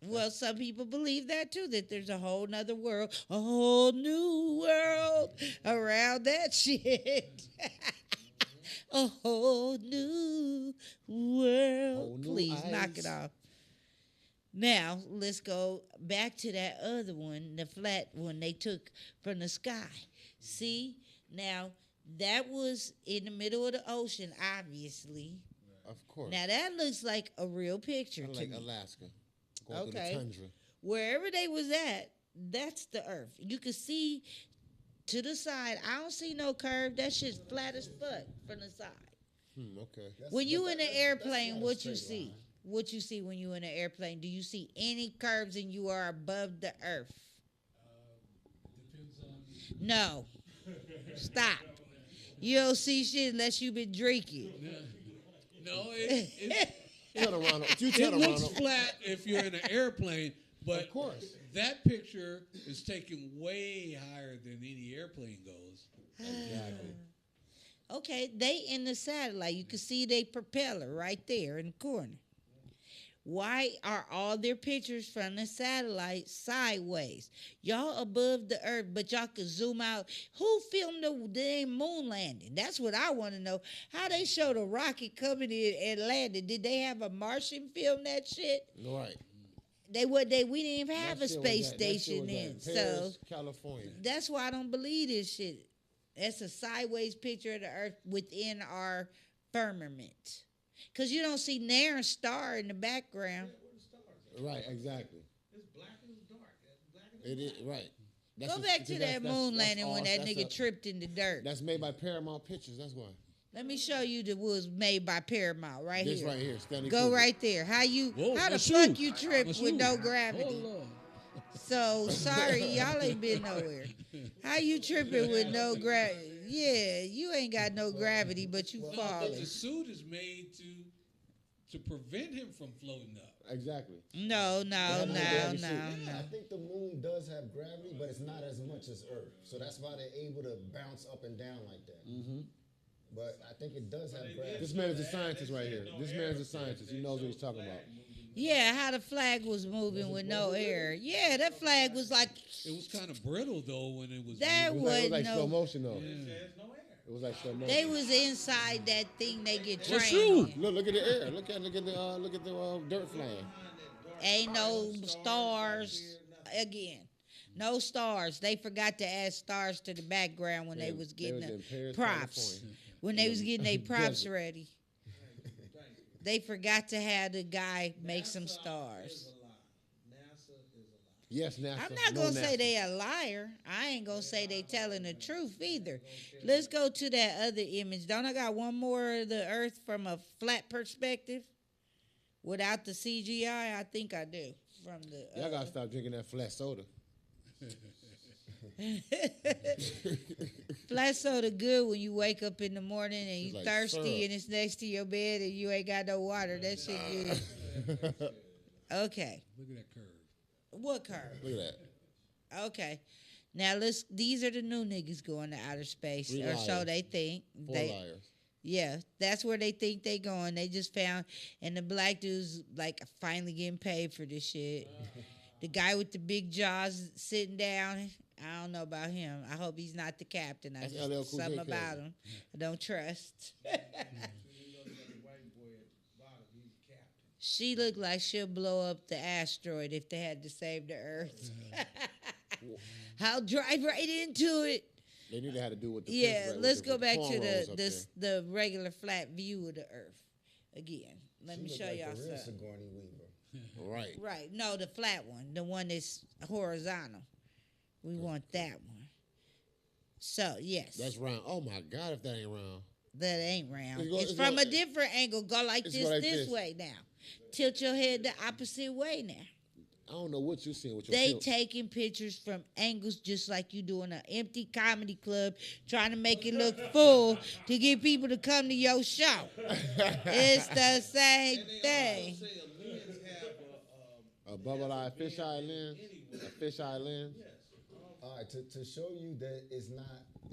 Well, some people believe that too, that there's a whole nother world, a whole new world around that shit. A whole new world. Whole new Please knock ice. it off. Now, let's go back to that other one, the flat one they took from the sky. See? Now, that was in the middle of the ocean, obviously. Of course. Now, that looks like a real picture Kinda to like me. Alaska. Going through Okay. the tundra. Wherever they was at, that's the earth. You could see to the side. I don't see no curve. That shit's flat as fuck from the side. Okay. When you in an that's airplane, not a what you straight see? line. What you see when you in an airplane? Do you see any curves and you are above the earth? Depends on. No. Stop. You don't see shit unless you been drinking. No, it Tell them, Ronald. You tell it them, looks Ronald. flat if you're in an airplane, but Of course. that picture is taken way higher than any airplane goes. Exactly. Okay, they in the satellite. You can see they propeller right there in the corner. Why are all their pictures from the satellite sideways? Y'all above the earth, but y'all can zoom out. Who filmed the damn moon landing? That's what I want to know. How they show the rocket coming in and landing? Did they have a Martian film that shit? Right. We didn't even have That a shit was space at- that shit station was then. at So Paris, California. that's why I don't believe this shit. That's a sideways picture of the earth within our firmament. Because you don't see near a star in the background. Right, exactly. It's black and it's dark. It is right. Go back to that moon landing when that nigga tripped. tripped in the dirt. That's made by Paramount Pictures. That's why. Let me show you the was made by Paramount right This here. right here, Stanley Go Kubrick. right there. How Whoa, the my fuck shoe. you trip My with shoe. no gravity? Oh, Lord. So sorry, y'all ain't been nowhere. How you tripping with no gravity? Yeah, you ain't got no gravity, but you No, but falling. the suit is made to prevent him from floating up. Exactly. No. I think the moon does have gravity, but it's not as much as Earth. So that's why they're able to bounce up and down like that. Mm-hmm. But I think it does have gravity. This man is a scientist right here. This man's a scientist. He knows what he's talking about. Yeah, how the flag was moving with no air. Yeah, that flag was like It was kind of brittle though when it was. that. It was Wasn't like no. slow motion though. Yeah. It was like slow motion. They was inside that thing they get Well, trained shoot. in. Look at the air. Look at the dirt flying. Ain't no stars again. No stars. They forgot to add stars to the background when they was getting in the Paris, props. California. When they was getting their props Desert. ready. They forgot to have the guy make some stars. Yes, NASA. I'm not No gonna say NASA. they a liar. I ain't gonna say they telling the truth either. Let's go to that other image. Don't I got one more of the Earth from a flat perspective without the CGI? I think I do. From the Y'all gotta stop drinking that flat soda. flat soda good when you wake up in the morning and you It's like thirsty syrup. and it's next to your bed and you ain't got no water. That shit good. Okay. Look at that curve. What curve? Look at that. Okay. Now these are the new niggas going to outer space, Three or so liars. they think. Four They, liars. yeah, that's where they think they going. They just found, and the black dude's like finally getting paid for this shit. The guy with the big jaws sitting down. I don't know about him. I hope he's not the captain. I That's just LL Cool J something cousin. about him I don't trust. She looked like she'll blow up the asteroid if they had to save the Earth. I'll drive right into it. They knew they had to do with the Yeah, with let's the go back to cornrows up there. the regular flat view of the Earth again. Let She me look show like y'all the real something. Sigourney Weaver. Right. Right. No, the flat one, the one that's horizontal. We want that one. So yes, That's round. Oh my God, if that ain't round. that ain't round. It's It's from go- a different angle. Go like it's this, go like this this. way now. Tilt your head the opposite way now. I don't know what you're seeing with your They tilt. taking pictures from angles just like you do in an empty comedy club, trying to make it look full to get people to come to your show. It's the same And they thing. also say a lens have A bubble eye, fisheye lens. anyway. A fisheye lens. Yes. All right, to show you that it's not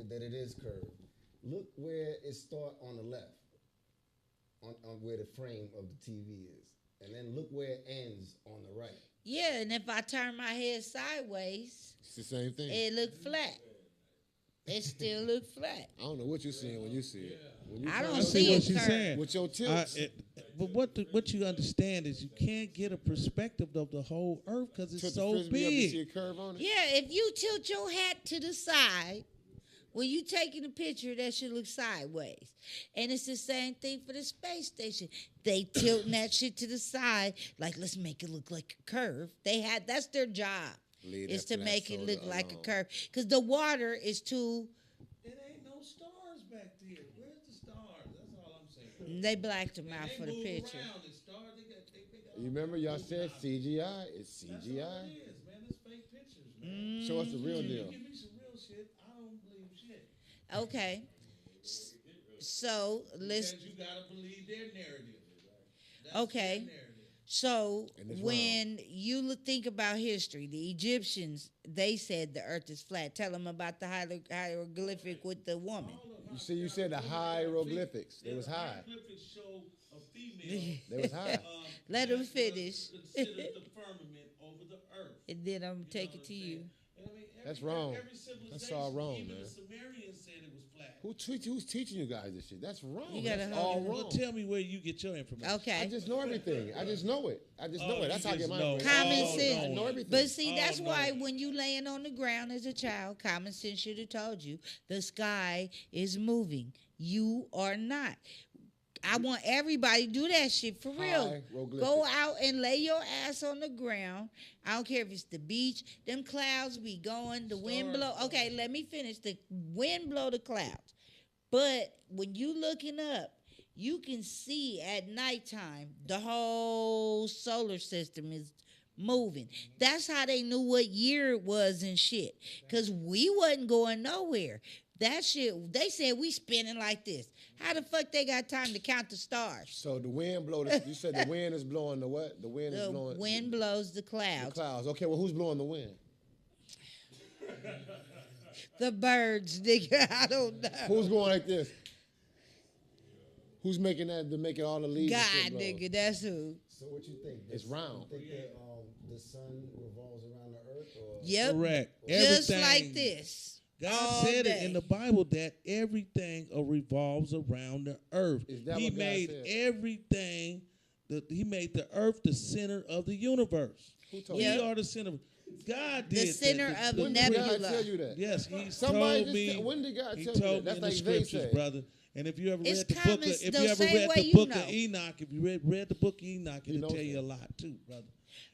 that it is curved. Look where it start on the left, on where the frame of the TV is, and then look where it ends on the right. Yeah, and if I turn my head sideways, It's the same thing. it look flat. It still look flat. I don't know what you're seeing when you see it. When you I try don't to see what it she's curved. saying. with your tilts. But what you understand is you can't get a perspective of the whole earth because it's tilt the so frisbee up, you see big. a curve on it. Yeah, if you tilt your hat to the side, when you taking a picture, that should look sideways. And it's the same thing for the space station. They tilting that shit to the side, like let's make it look like a curve. That's their job. Leave Is that to flat make it shoulder look like a alone. curve. Because the water is too, It ain't no stars back there. Where's the stars? That's all I'm saying. they blacked them And out they for the move picture. around. The stars, they got You remember y'all said CGI? It's That's CGI. all it is, man. It's fake pictures, man. Show us the real You deal. give me some real shit, I don't believe shit. Okay. So let's. Because you gotta believe their narrative. That's Okay. their narrative. So And it's when you think about history, the Egyptians, they said the earth is flat. Tell them about the hieroglyphic with the woman. You said the hieroglyphics. They was high. Hieroglyphics show a female. They was high. Let 'em that was finish. considered the firmament over the earth. And then I'm gonna take know it what to I'm you. saying? And I mean, That's wrong. Every That's civilization, all wrong, even man. the Sumerians said it was flat. Who's teaching you guys this shit? That's wrong. You gotta That's hold all it. Well, wrong. tell me where you get your information. Okay. I just know everything. I just know it. I just know Oh, it. That's you how I get just my know. information. Common Oh, sense. I know everything. But see, Oh, that's no. why when you laying on the ground as a child, common sense should have told you the sky is moving. You are not. I want everybody to do that shit for real. Hieroglyphics. Go out and lay your ass on the ground. I don't care if it's the beach. Them clouds be going. The wind blow. Okay, let me finish. The wind blow the clouds. But when you looking up, you can see at nighttime the whole solar system is moving. That's how they knew what year it was and shit. Because we wasn't going nowhere. That shit, they said we spinning like this. How the fuck they got time to count the stars? So the wind you said the wind is blowing the what? The wind is The blowing wind blows the the clouds. clouds. Okay, well, who's blowing the wind? The birds, nigga. I don't know. Who's going like this? Who's making that to make it all the leaves? and God, shit blow? nigga, that's who. So what you think? It's round. You think that the sun revolves around the earth, or Yep. Correct. Just Everything- like this. God all said it day. in the Bible that everything revolves around the earth. Is that He what God made said? everything. He made the earth the center of the universe. Who told We Yep. are the center. God did The that. center of When did nebula. God tell you that? Yes, he Somebody told just me. said- when did God he tell you told that? me That's in like the they scriptures, say. brother. And if you ever It's read the book, common- if the you ever same read way the you book know. of Enoch, if you read the book of Enoch, You it'll know tell you a that. lot too, brother.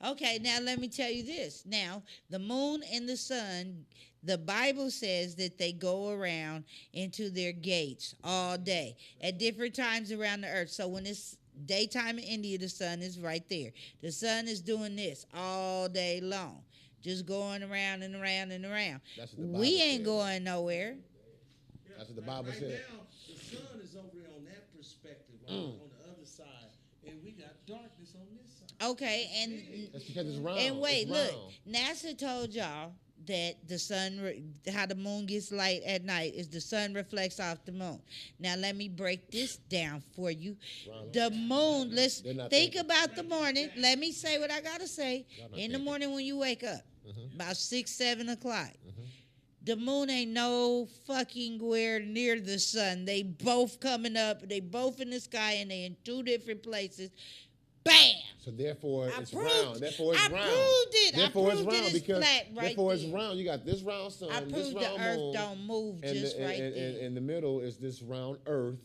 Okay, now let me tell you this. Now, the moon and the sun, the Bible says that they go around into their gates all day at different times around the earth. So when it's daytime in India, the sun is right there. The sun is doing this all day long, just going around and around and around. That's what the Bible We ain't said. going nowhere. That's what the Bible right said. now, the sun is over on that perspective, on the other side, and we got darkness on this side. Okay, and That's because it's round. And wait, It's look, round. NASA told y'all that the sun, how the moon gets light at night is the sun reflects off the moon. Now let me break this down for you. Ronald. The moon, let's They're not think thinking. about the morning. Let me say what I gotta say. Y'all not In the thinking. morning when you wake up, about 6, 7 o'clock. Mm-hmm. The moon ain't no fucking where near the sun. They both coming up. They both in the sky, and they in two different places. Bam! So therefore, I it's proved- round. Therefore, it's I round. proved it. I Therefore, proved it's round it is because flat right therefore it's there. round. You got this round sun, I this proved the round earth moon, don't move and just the, right and, there. in the middle is this round earth.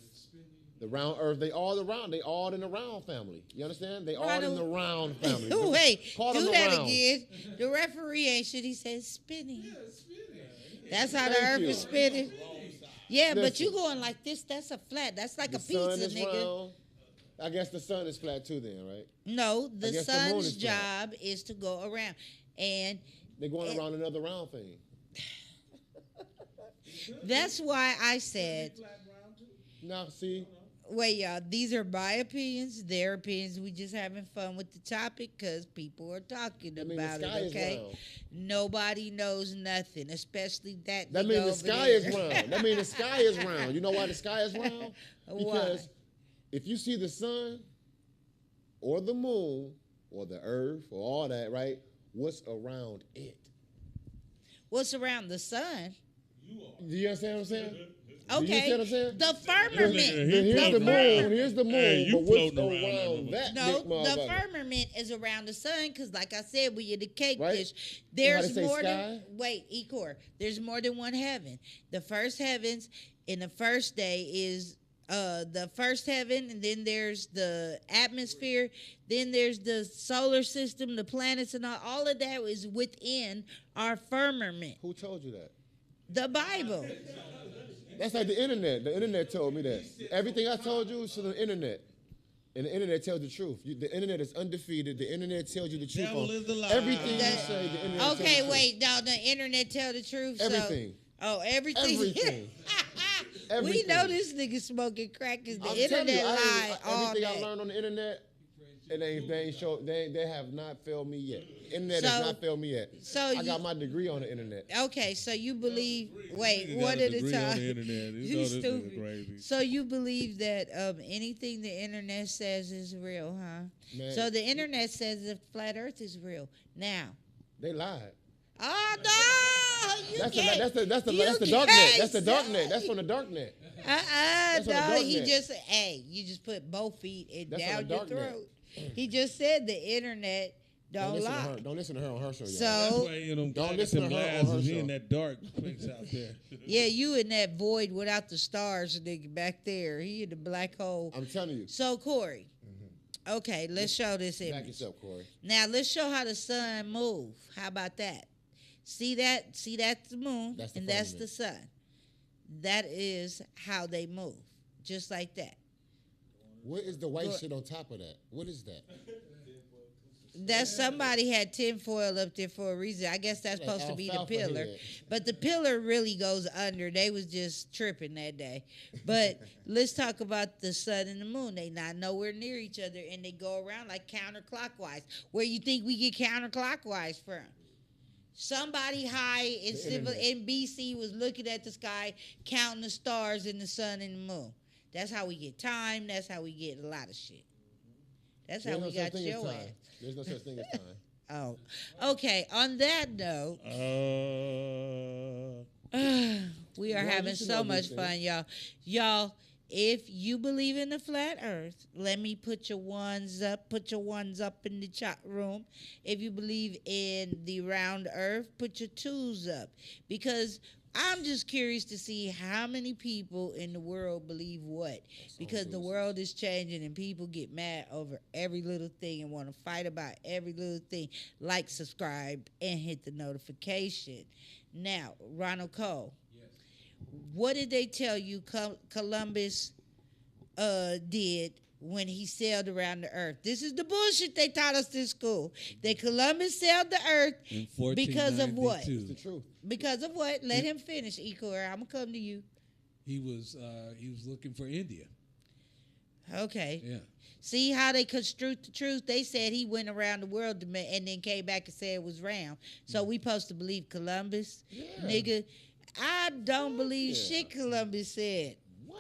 The round earth, they all around. They all in the round family. You understand? They all in Ronald- the round family. Wait, Call do them that around. again. The referee ain't shit. He said spinning. That's how the Thank earth you. is spinning. Yeah, but Listen. you going like this, that's a flat. That's like The a pizza, sun is nigga. round. I guess the sun is flat too then, right? No, I the guess the moon sun's is flat. job is to go around. And They're going around another round thing. that's why I said, Now, see, wait, y'all, these are my opinions, their opinions. We just having fun with the topic because people are talking I mean, the about sky it, is okay? round. Nobody knows nothing, especially that That nigga means the over sky there. is round. That means the sky is round. You know why the sky is round? Because Why? if you see the sun or the moon or the earth or all that, right? What's around it? What's around the sun? Do you understand what I'm saying? Do you Okay, understand what I'm saying? the firmament. Here's the moon. Here's the moon. Hey, you but what's floating around there, around motherfucker. that No, big the motherfucker? firmament is around the sun because, like I said, we in the cake Right? dish. You know how There's they say more sky? than there's more than one heaven. The first heavens in the first day is the first heaven, and then there's the atmosphere, then there's the solar system, the planets, and all of that is within our firmament. Who told you that? The Bible. That's like the internet. The internet told me that. Everything I told you is from the internet. And the internet tells the truth. The internet is undefeated. The internet tells you the truth. Devil on is the lie. everything you say, the internet tells the Okay, truth. wait. Now the internet tell the truth. Everything. So, everything. Everything. We Everything. know this nigga smoking crack because the I'm telling internet you, lie all everything I day. learned on the internet, they have not failed me yet. Internet has So- not failed me yet. so I you- got my degree on the internet. Okay, so you believe? Wait, Nigga one got a at a degree on time. the internet. You You know this nigga stupid. crazy. So you believe that anything the internet says is real, huh? Man. So the internet says the flat Earth is real. Now, They lied. oh no, you That's the can't. that's the that's the you that's the dark net. can't That's the dark say- net. That's from the dark net. That's on the no. dark He net. just you just put both feet and That's on down the your dark net. throat. He just said the internet don't listen to lie. her. Don't listen to her on her show. y'all. That's So why you know, Don't listen to her on her glasses. He show. in that dark place out there. yeah, you in that void without the stars, nigga, back there. He in the black hole. I'm telling you. So Corey, okay, let's show this Back image. yourself, Corey. Now let's show how the sun move. How about that? See that? See that's the moon, That's the and that's firmament. the sun. That is how they move, just like that. What is the white Go- shit on top of that? What is that? That somebody had tinfoil up there for a reason. I guess that's Like supposed to be the alfalfa pillar, head. but the pillar really goes under. They was just tripping that day. But let's talk about the sun and the moon. They not nowhere near each other, and they go around like counterclockwise. Where you think we get counterclockwise from? Somebody high in The civil internet. in BC was looking at the sky, counting the stars and the sun and the moon. That's how we get time. That's how we get a lot of shit. That's how There's we no such got thing as your time. ass. There's no such thing as time. Oh, okay. On that note, we are Well, having you should so know much these fun, things. y'all. Y'all, if you believe in the flat Earth, let me put your ones up. Put your ones up in the chat room. If you believe in the round Earth, put your twos up, because I'm just curious to see how many people in the world believe what. Because the world is changing and people get mad over every little thing and want to fight about every little thing. Like, subscribe, and hit the notification. Now, Ronald Cole, what did they tell you Columbus did when he sailed around the earth? This is the bullshit they taught us in school. That Columbus sailed the earth In because of what? 1492. It's the truth. Because of what? Let him finish, Ecor. I'm going to come to you. He was looking for India. Okay. Yeah. See how they construed the truth? They said he went around the world and then came back and said it was round. So we supposed to believe Columbus? Nigga, I don't believe shit Columbus said. What?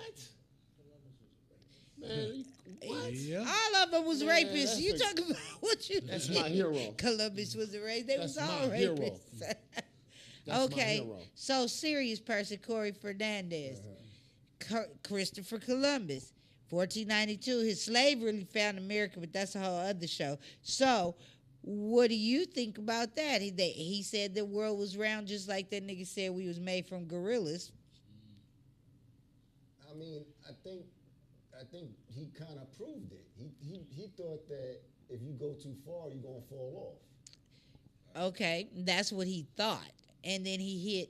Man, what? Yeah. All of them was Man, rapists. that's You a- talking about what you That's think? my hero. Columbus was a race. They was That's all my hero. rapists. That's Okay, my hero. so serious person, Corey Fernandez. Christopher Columbus, 1492. His slave really found America, but that's a whole other show. So, what do you think about that? He said the world was round, just like that nigga said we was made from gorillas. I mean, I think I think he kind of proved it. He thought that if you go too far, you're gonna fall off. Okay, that's what he thought. And then he hit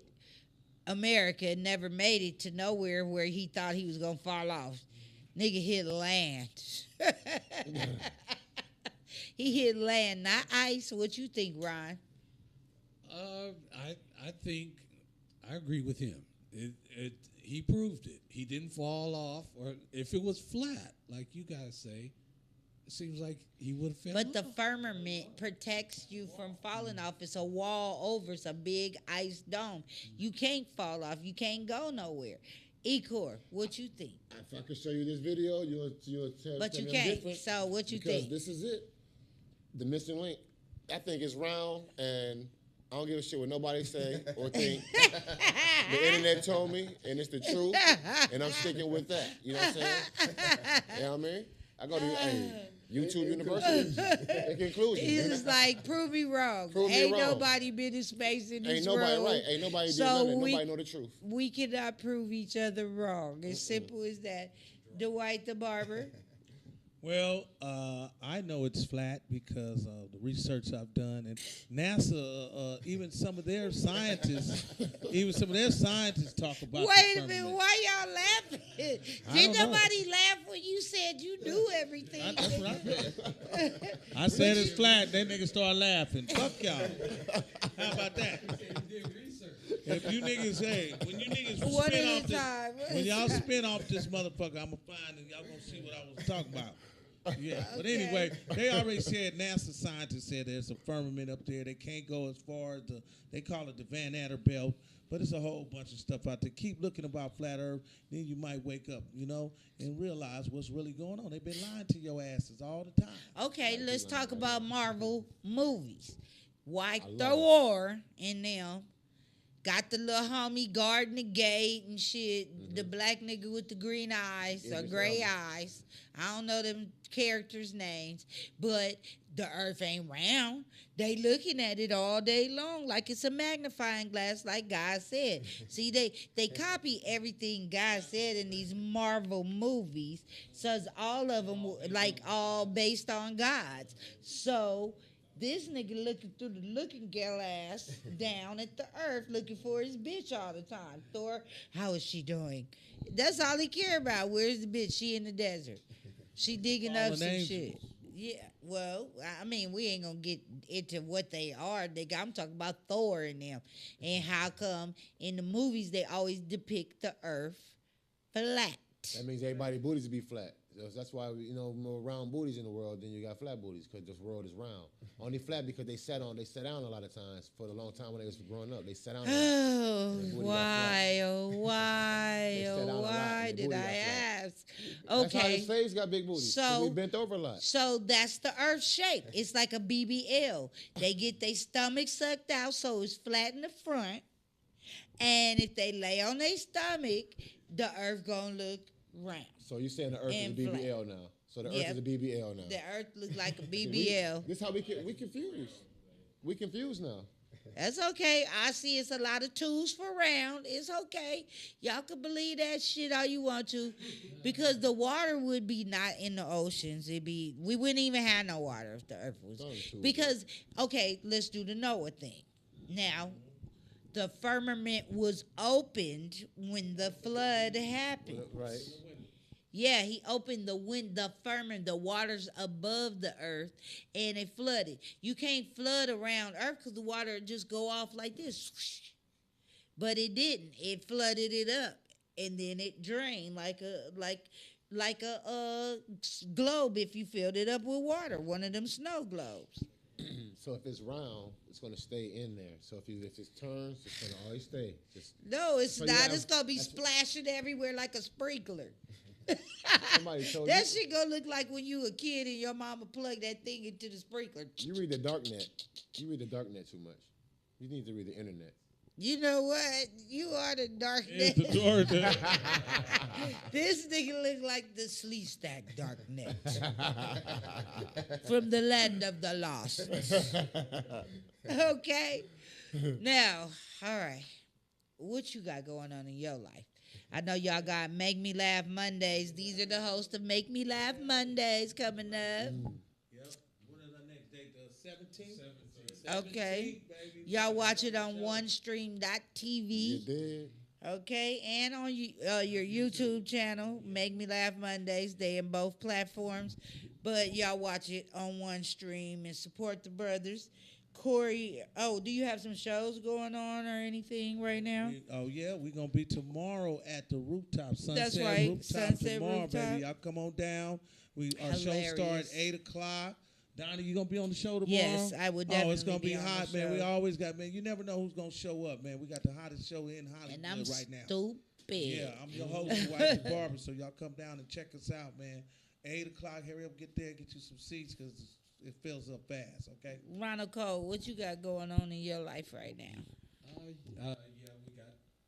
America and never made it to nowhere where he thought he was going to fall off. Nigga hit land. He hit land, not ice. What you think, Ron? I think I agree with him. He proved it. He didn't fall off, or if it was flat, like you guys say, it seems like he would have fell But off. the firmament protects you from falling off. It's a wall over. It's a big ice dome. You can't fall off. You can't go nowhere. Ecor, what you think? If I could show you this video, you'll tell. But tell you me I'm can't. different, So what you because think? this is it. The missing link. I think it's round, and I don't give a shit what nobody say or think. The internet told me, and it's the truth, and I'm sticking with that. You know what I'm saying? You know what I mean? I go to YouTube University. In conclusion, It's like, prove me wrong. Prove me Ain't wrong. nobody been in space in this ain't nobody room. right. Ain't nobody So did nothing. we- Nobody know the truth. We cannot prove each other wrong. As simple as that. Dwight the barber. Well, I know it's flat because of the research I've done, and NASA, even some of their scientists, talk about. Wait the a minute, firmament. why y'all laughing? I Did don't know. nobody laugh when you said you knew everything? That's what I said. I said it's flat. Then niggas start laughing. Fuck y'all. How about that? If you niggas, hey, when you niggas One spin at off a this, time. when y'all spin off this motherfucker, I'ma find and y'all gonna see what I was talking about. Yeah, but anyway, they already said, NASA scientists said there's a firmament up there. They can't go as far as they call it the Van Adder Belt, but it's a whole bunch of stuff out there. Keep looking about flat Earth, then you might wake up, and realize what's really going on. They've been lying to your asses all the time. Okay, let's talk about Marvel movies. Why love Thor in them got the little homie guarding the gate and shit, Mm-hmm. the black nigga with the green eyes or gray eyes. I don't know them characters' names, but the earth ain't round. They looking at it all day long like it's a magnifying glass, like God said. See, they copy everything God said in these Marvel movies, so it's all of them like all based on God's. So this nigga looking through the looking glass down at the earth looking for his bitch all the time. Thor, how is she doing? That's all he care about. Where's the bitch? She in the desert. She digging up Fallen some angels. shit. Yeah, well, I mean, we ain't gonna get into what they are. I'm talking about Thor and them. And how come in the movies they always depict the earth flat. That means everybody's booties will be flat. So that's why more round booties in the world than you got flat booties, because this world is round. Only flat because they sat down a lot of times for a long time when they was growing up. They sat down. Oh, Their booty got why, oh, why, They sat down a oh, lot why and their did booty I got flat. ask? That's how Okay. his face got big booties. So- we bent over a lot. So that's the earth shape. It's like a BBL. They get their stomach sucked out so it's flat in the front. And if they lay on their stomach, the earth gonna look round. So you saying the Earth And is a flat. BBL now? So the Yep. Earth is a BBL now. The earth look like a BBL. This how we confused. We confused now. That's okay. I see it's a lot of twos for round. It's okay. Y'all can believe that shit all you want to, because the water would be not in the oceans. We wouldn't even have no water if the earth was. It's only two, Because okay, let's do the Noah thing. Now, the firmament was opened when the flood happened. Right. Yeah, he opened the firmament, the waters above the earth, and it flooded. You can't flood around earth because the water would just go off like this. But it didn't. It flooded it up, and then it drained like a globe if you filled it up with water, one of them snow globes. So if it's round, it's gonna stay in there. So if it turns, it's gonna always stay. No, it's So you not. have- It's gonna be that's- splashing everywhere like a sprinkler. Somebody told That you. shit gonna look like when you a kid and your mama plugged that thing into the sprinkler. You read the dark net. You read the dark net too much. You need to read the internet. You know what? You are the dark It's net. the door there. This nigga look like the Sleep Stack dark net from the land of the lost. Okay. Now, all right. What you got going on in your life? I know y'all got Make Me Laugh Mondays. These are the hosts of Make Me Laugh Mondays coming up. Yep. When is our next date? The 17th? 17th. Okay. Baby. Y'all watch it on Show. onestream.tv. You did. Okay, and on your YouTube channel, Make Me Laugh Mondays. They in both platforms, but y'all watch it on one stream and support the brothers. Corey, do you have some shows going on or anything right now? We're gonna be tomorrow at the rooftop. Sunset That's right, Rooftop Sunset tomorrow, Rooftop. baby. Y'all come on down. Our show start at 8:00. Donnie, you gonna be on the show tomorrow? Yes, I would definitely. Oh, it's gonna be on hot, the man. show. We always got, man. You never know who's gonna show up, man. We got the hottest show in Hollywood And I'm right now. stupid. Yeah, I'm your host, White Barber. So y'all come down and check us out, man. 8:00. Hurry up, get there, get you some seats because it fills up fast. Okay. Ronald Cole, what you got going on in your life right now? Yeah, we got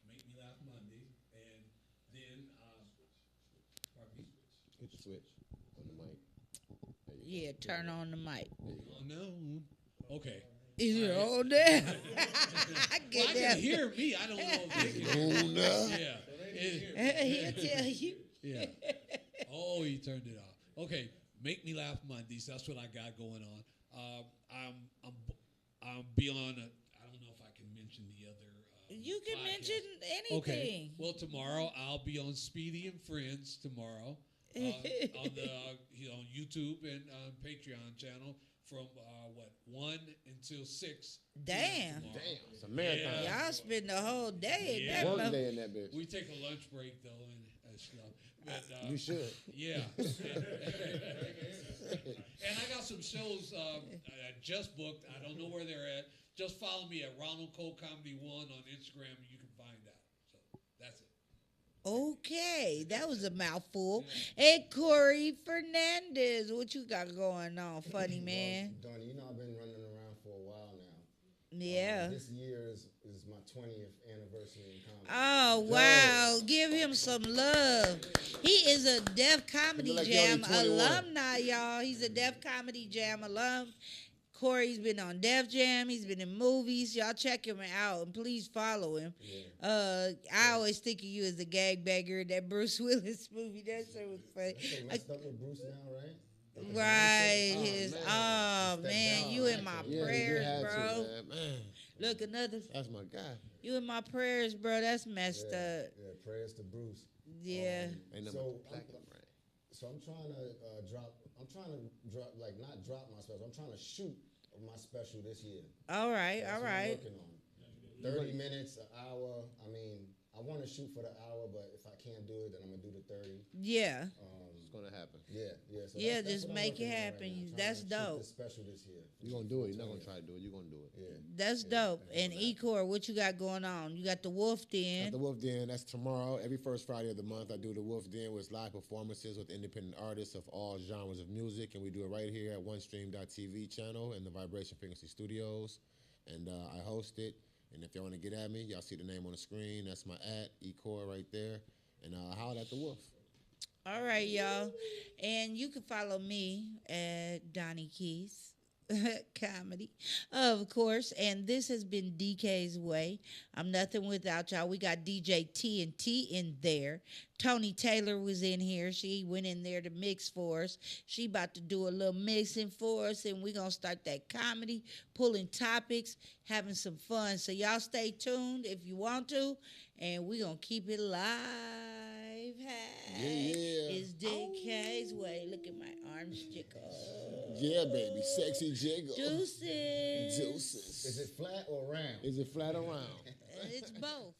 Make Me Laugh Monday, and then pardon me. Hit the switch on the mic. Yeah, turn on the mic. Oh no. Okay. Is it on there? I can hear me. I don't know if they can hear me. Yeah. He'll tell you. Yeah. Oh, he turned it off. Okay. Make Me Laugh Mondays. That's what I got going on. I'm beyond. I don't know if I can mention the other. You can podcast. mention anything. Okay. Well, tomorrow I'll be on Speedy and Friends tomorrow on the on YouTube and Patreon channel from 1 until 6. Damn. It's a marathon. Yeah. Y'all spend the whole day Yeah. in that Work day in that bitch. We take a lunch break though, and stuff. But, You should. Yeah. And I got some shows I just booked. I don't know where they're at. Just follow me at Ronald Cole Comedy 1 on Instagram, and you can find out. So that's it. Okay, that was a mouthful. Hey, Corey Fernandez, what you got going on, funny man? Well, Donnie, you know I've been running around for a while now. Yeah. This year is my 20th anniversary in comedy. Oh, wow. Give him some love. He is a Def Comedy Like Jam you're only 21. alumni, y'all. He's a Def Comedy Jam alum. Corey's been on Def Jam. He's been in movies. Y'all check him out and please follow him. Yeah. I always think of you as the gagbager in that Bruce Willis movie. That shit was funny. They messed up with Bruce now, right? Right. Oh, Man, down, you in my Yeah, prayers, you had bro. to, man. Look, another. That's my guy. You in my prayers, bro. That's messed Yeah, up. yeah, prayers to Bruce. Yeah. Ain't nothing So, but the platinum, right? So I'm trying to drop, like not drop my special. I'm trying to shoot my special this year. All right. That's All what I'm right. working on. 30 minutes, an hour. I mean, I want to shoot for the hour, but if I can't do it, then I'm gonna do the 30. Yeah. It's gonna happen. Yeah. So Yeah, that's just what I'm make it working on happen. Right now, That's trying to shoot dope. this special this year. You're gonna do it. You're not gonna try to do it. You're gonna do it. Yeah. That's dope. And Ecor, what you got going on? You got the Wolf At Den. the Wolf Den, that's tomorrow. Every first Friday of the month, I do the Wolf Den with live performances with independent artists of all genres of music, and we do it right here at OneStream.tv channel in the Vibration Frequency Studios, and I host it. And if y'all want to get at me, y'all see the name on the screen. That's my @Ecor right there, and holler at the Wolf. All right, y'all. And you can follow me at Donnie Keys Comedy, of course. And this has been DK's Way. I'm nothing without y'all. We got DJ TNT in there. Tony Taylor was in here. She went in there to mix for us. She about to do a little mixing for us, and we're going to start that comedy, pulling topics, having some fun. So y'all stay tuned if you want to, and we're going to keep it live. Hey, it's DK's Way. Look at my arms jiggle. Yeah, baby, sexy jiggle. Deuces. Deuces. Is it flat or round? Is it flat or round? It's both.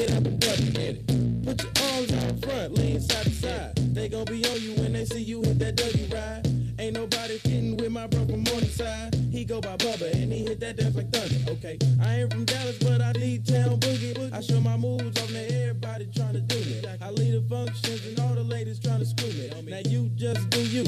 get up and double get it. Put your arms out front, lean side to side. They gon' be on you when they see you hit that Dougie ride. Ain't nobody fitting with my bro from Morningside. He go by Bubba and he hit that dance like thunder. Okay, I ain't from Dallas, but I lead town boogie. I show my moves on there, everybody trying to do me. I lead the functions and all the ladies trying to screw me. Now you just do you,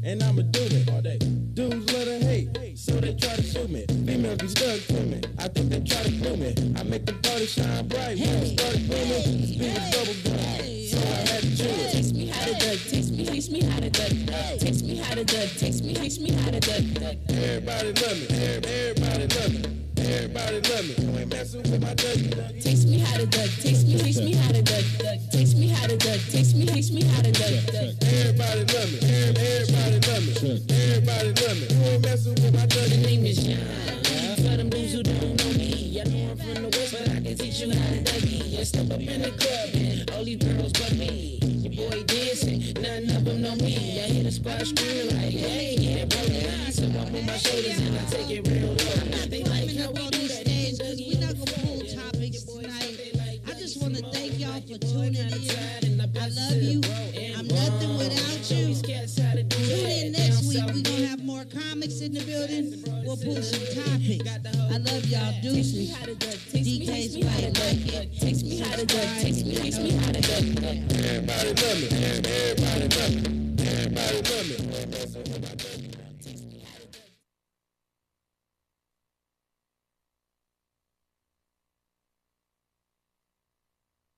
and I'ma do it all day. Dudes love to hate, so they try to shoot me. Females be stuck to me, I think they try to glue me. I make the party shine bright when I start booming. Speed is double gun, so I had to chew it. Teach me how to duck, teach me how to duck, teach me how to duck, teach me how to duck. Everybody love me, everybody love me. Everybody love me, you ain't messing with my Dougie. Teach me how to duck, teach me how to duck, teach me how to duck, teach me how to duck. Everybody love me, everybody love me, everybody love me, you ain't messing with my Dougie. My name is John, for them dudes who don't know me. I know I'm from the West, but I can teach you how to Dougie. I step up in the club and all these girls but me. Your boy dancing, none of them know me. I hear the squad screaming like, hey, yeah, bro, so I move my shoulders and I take it real low. They like how we do that. We're not gonna pull topics tonight. I just want to thank y'all for tuning in. I love you. I'm nothing without you. Tune in next week. We're gonna have more comics in the building. We'll pull some topics. I love y'all. Deuces. DKs Way. Like it. Teach me how to duck, teach me how to duck. Everybody love me, everybody love me, everybody love me.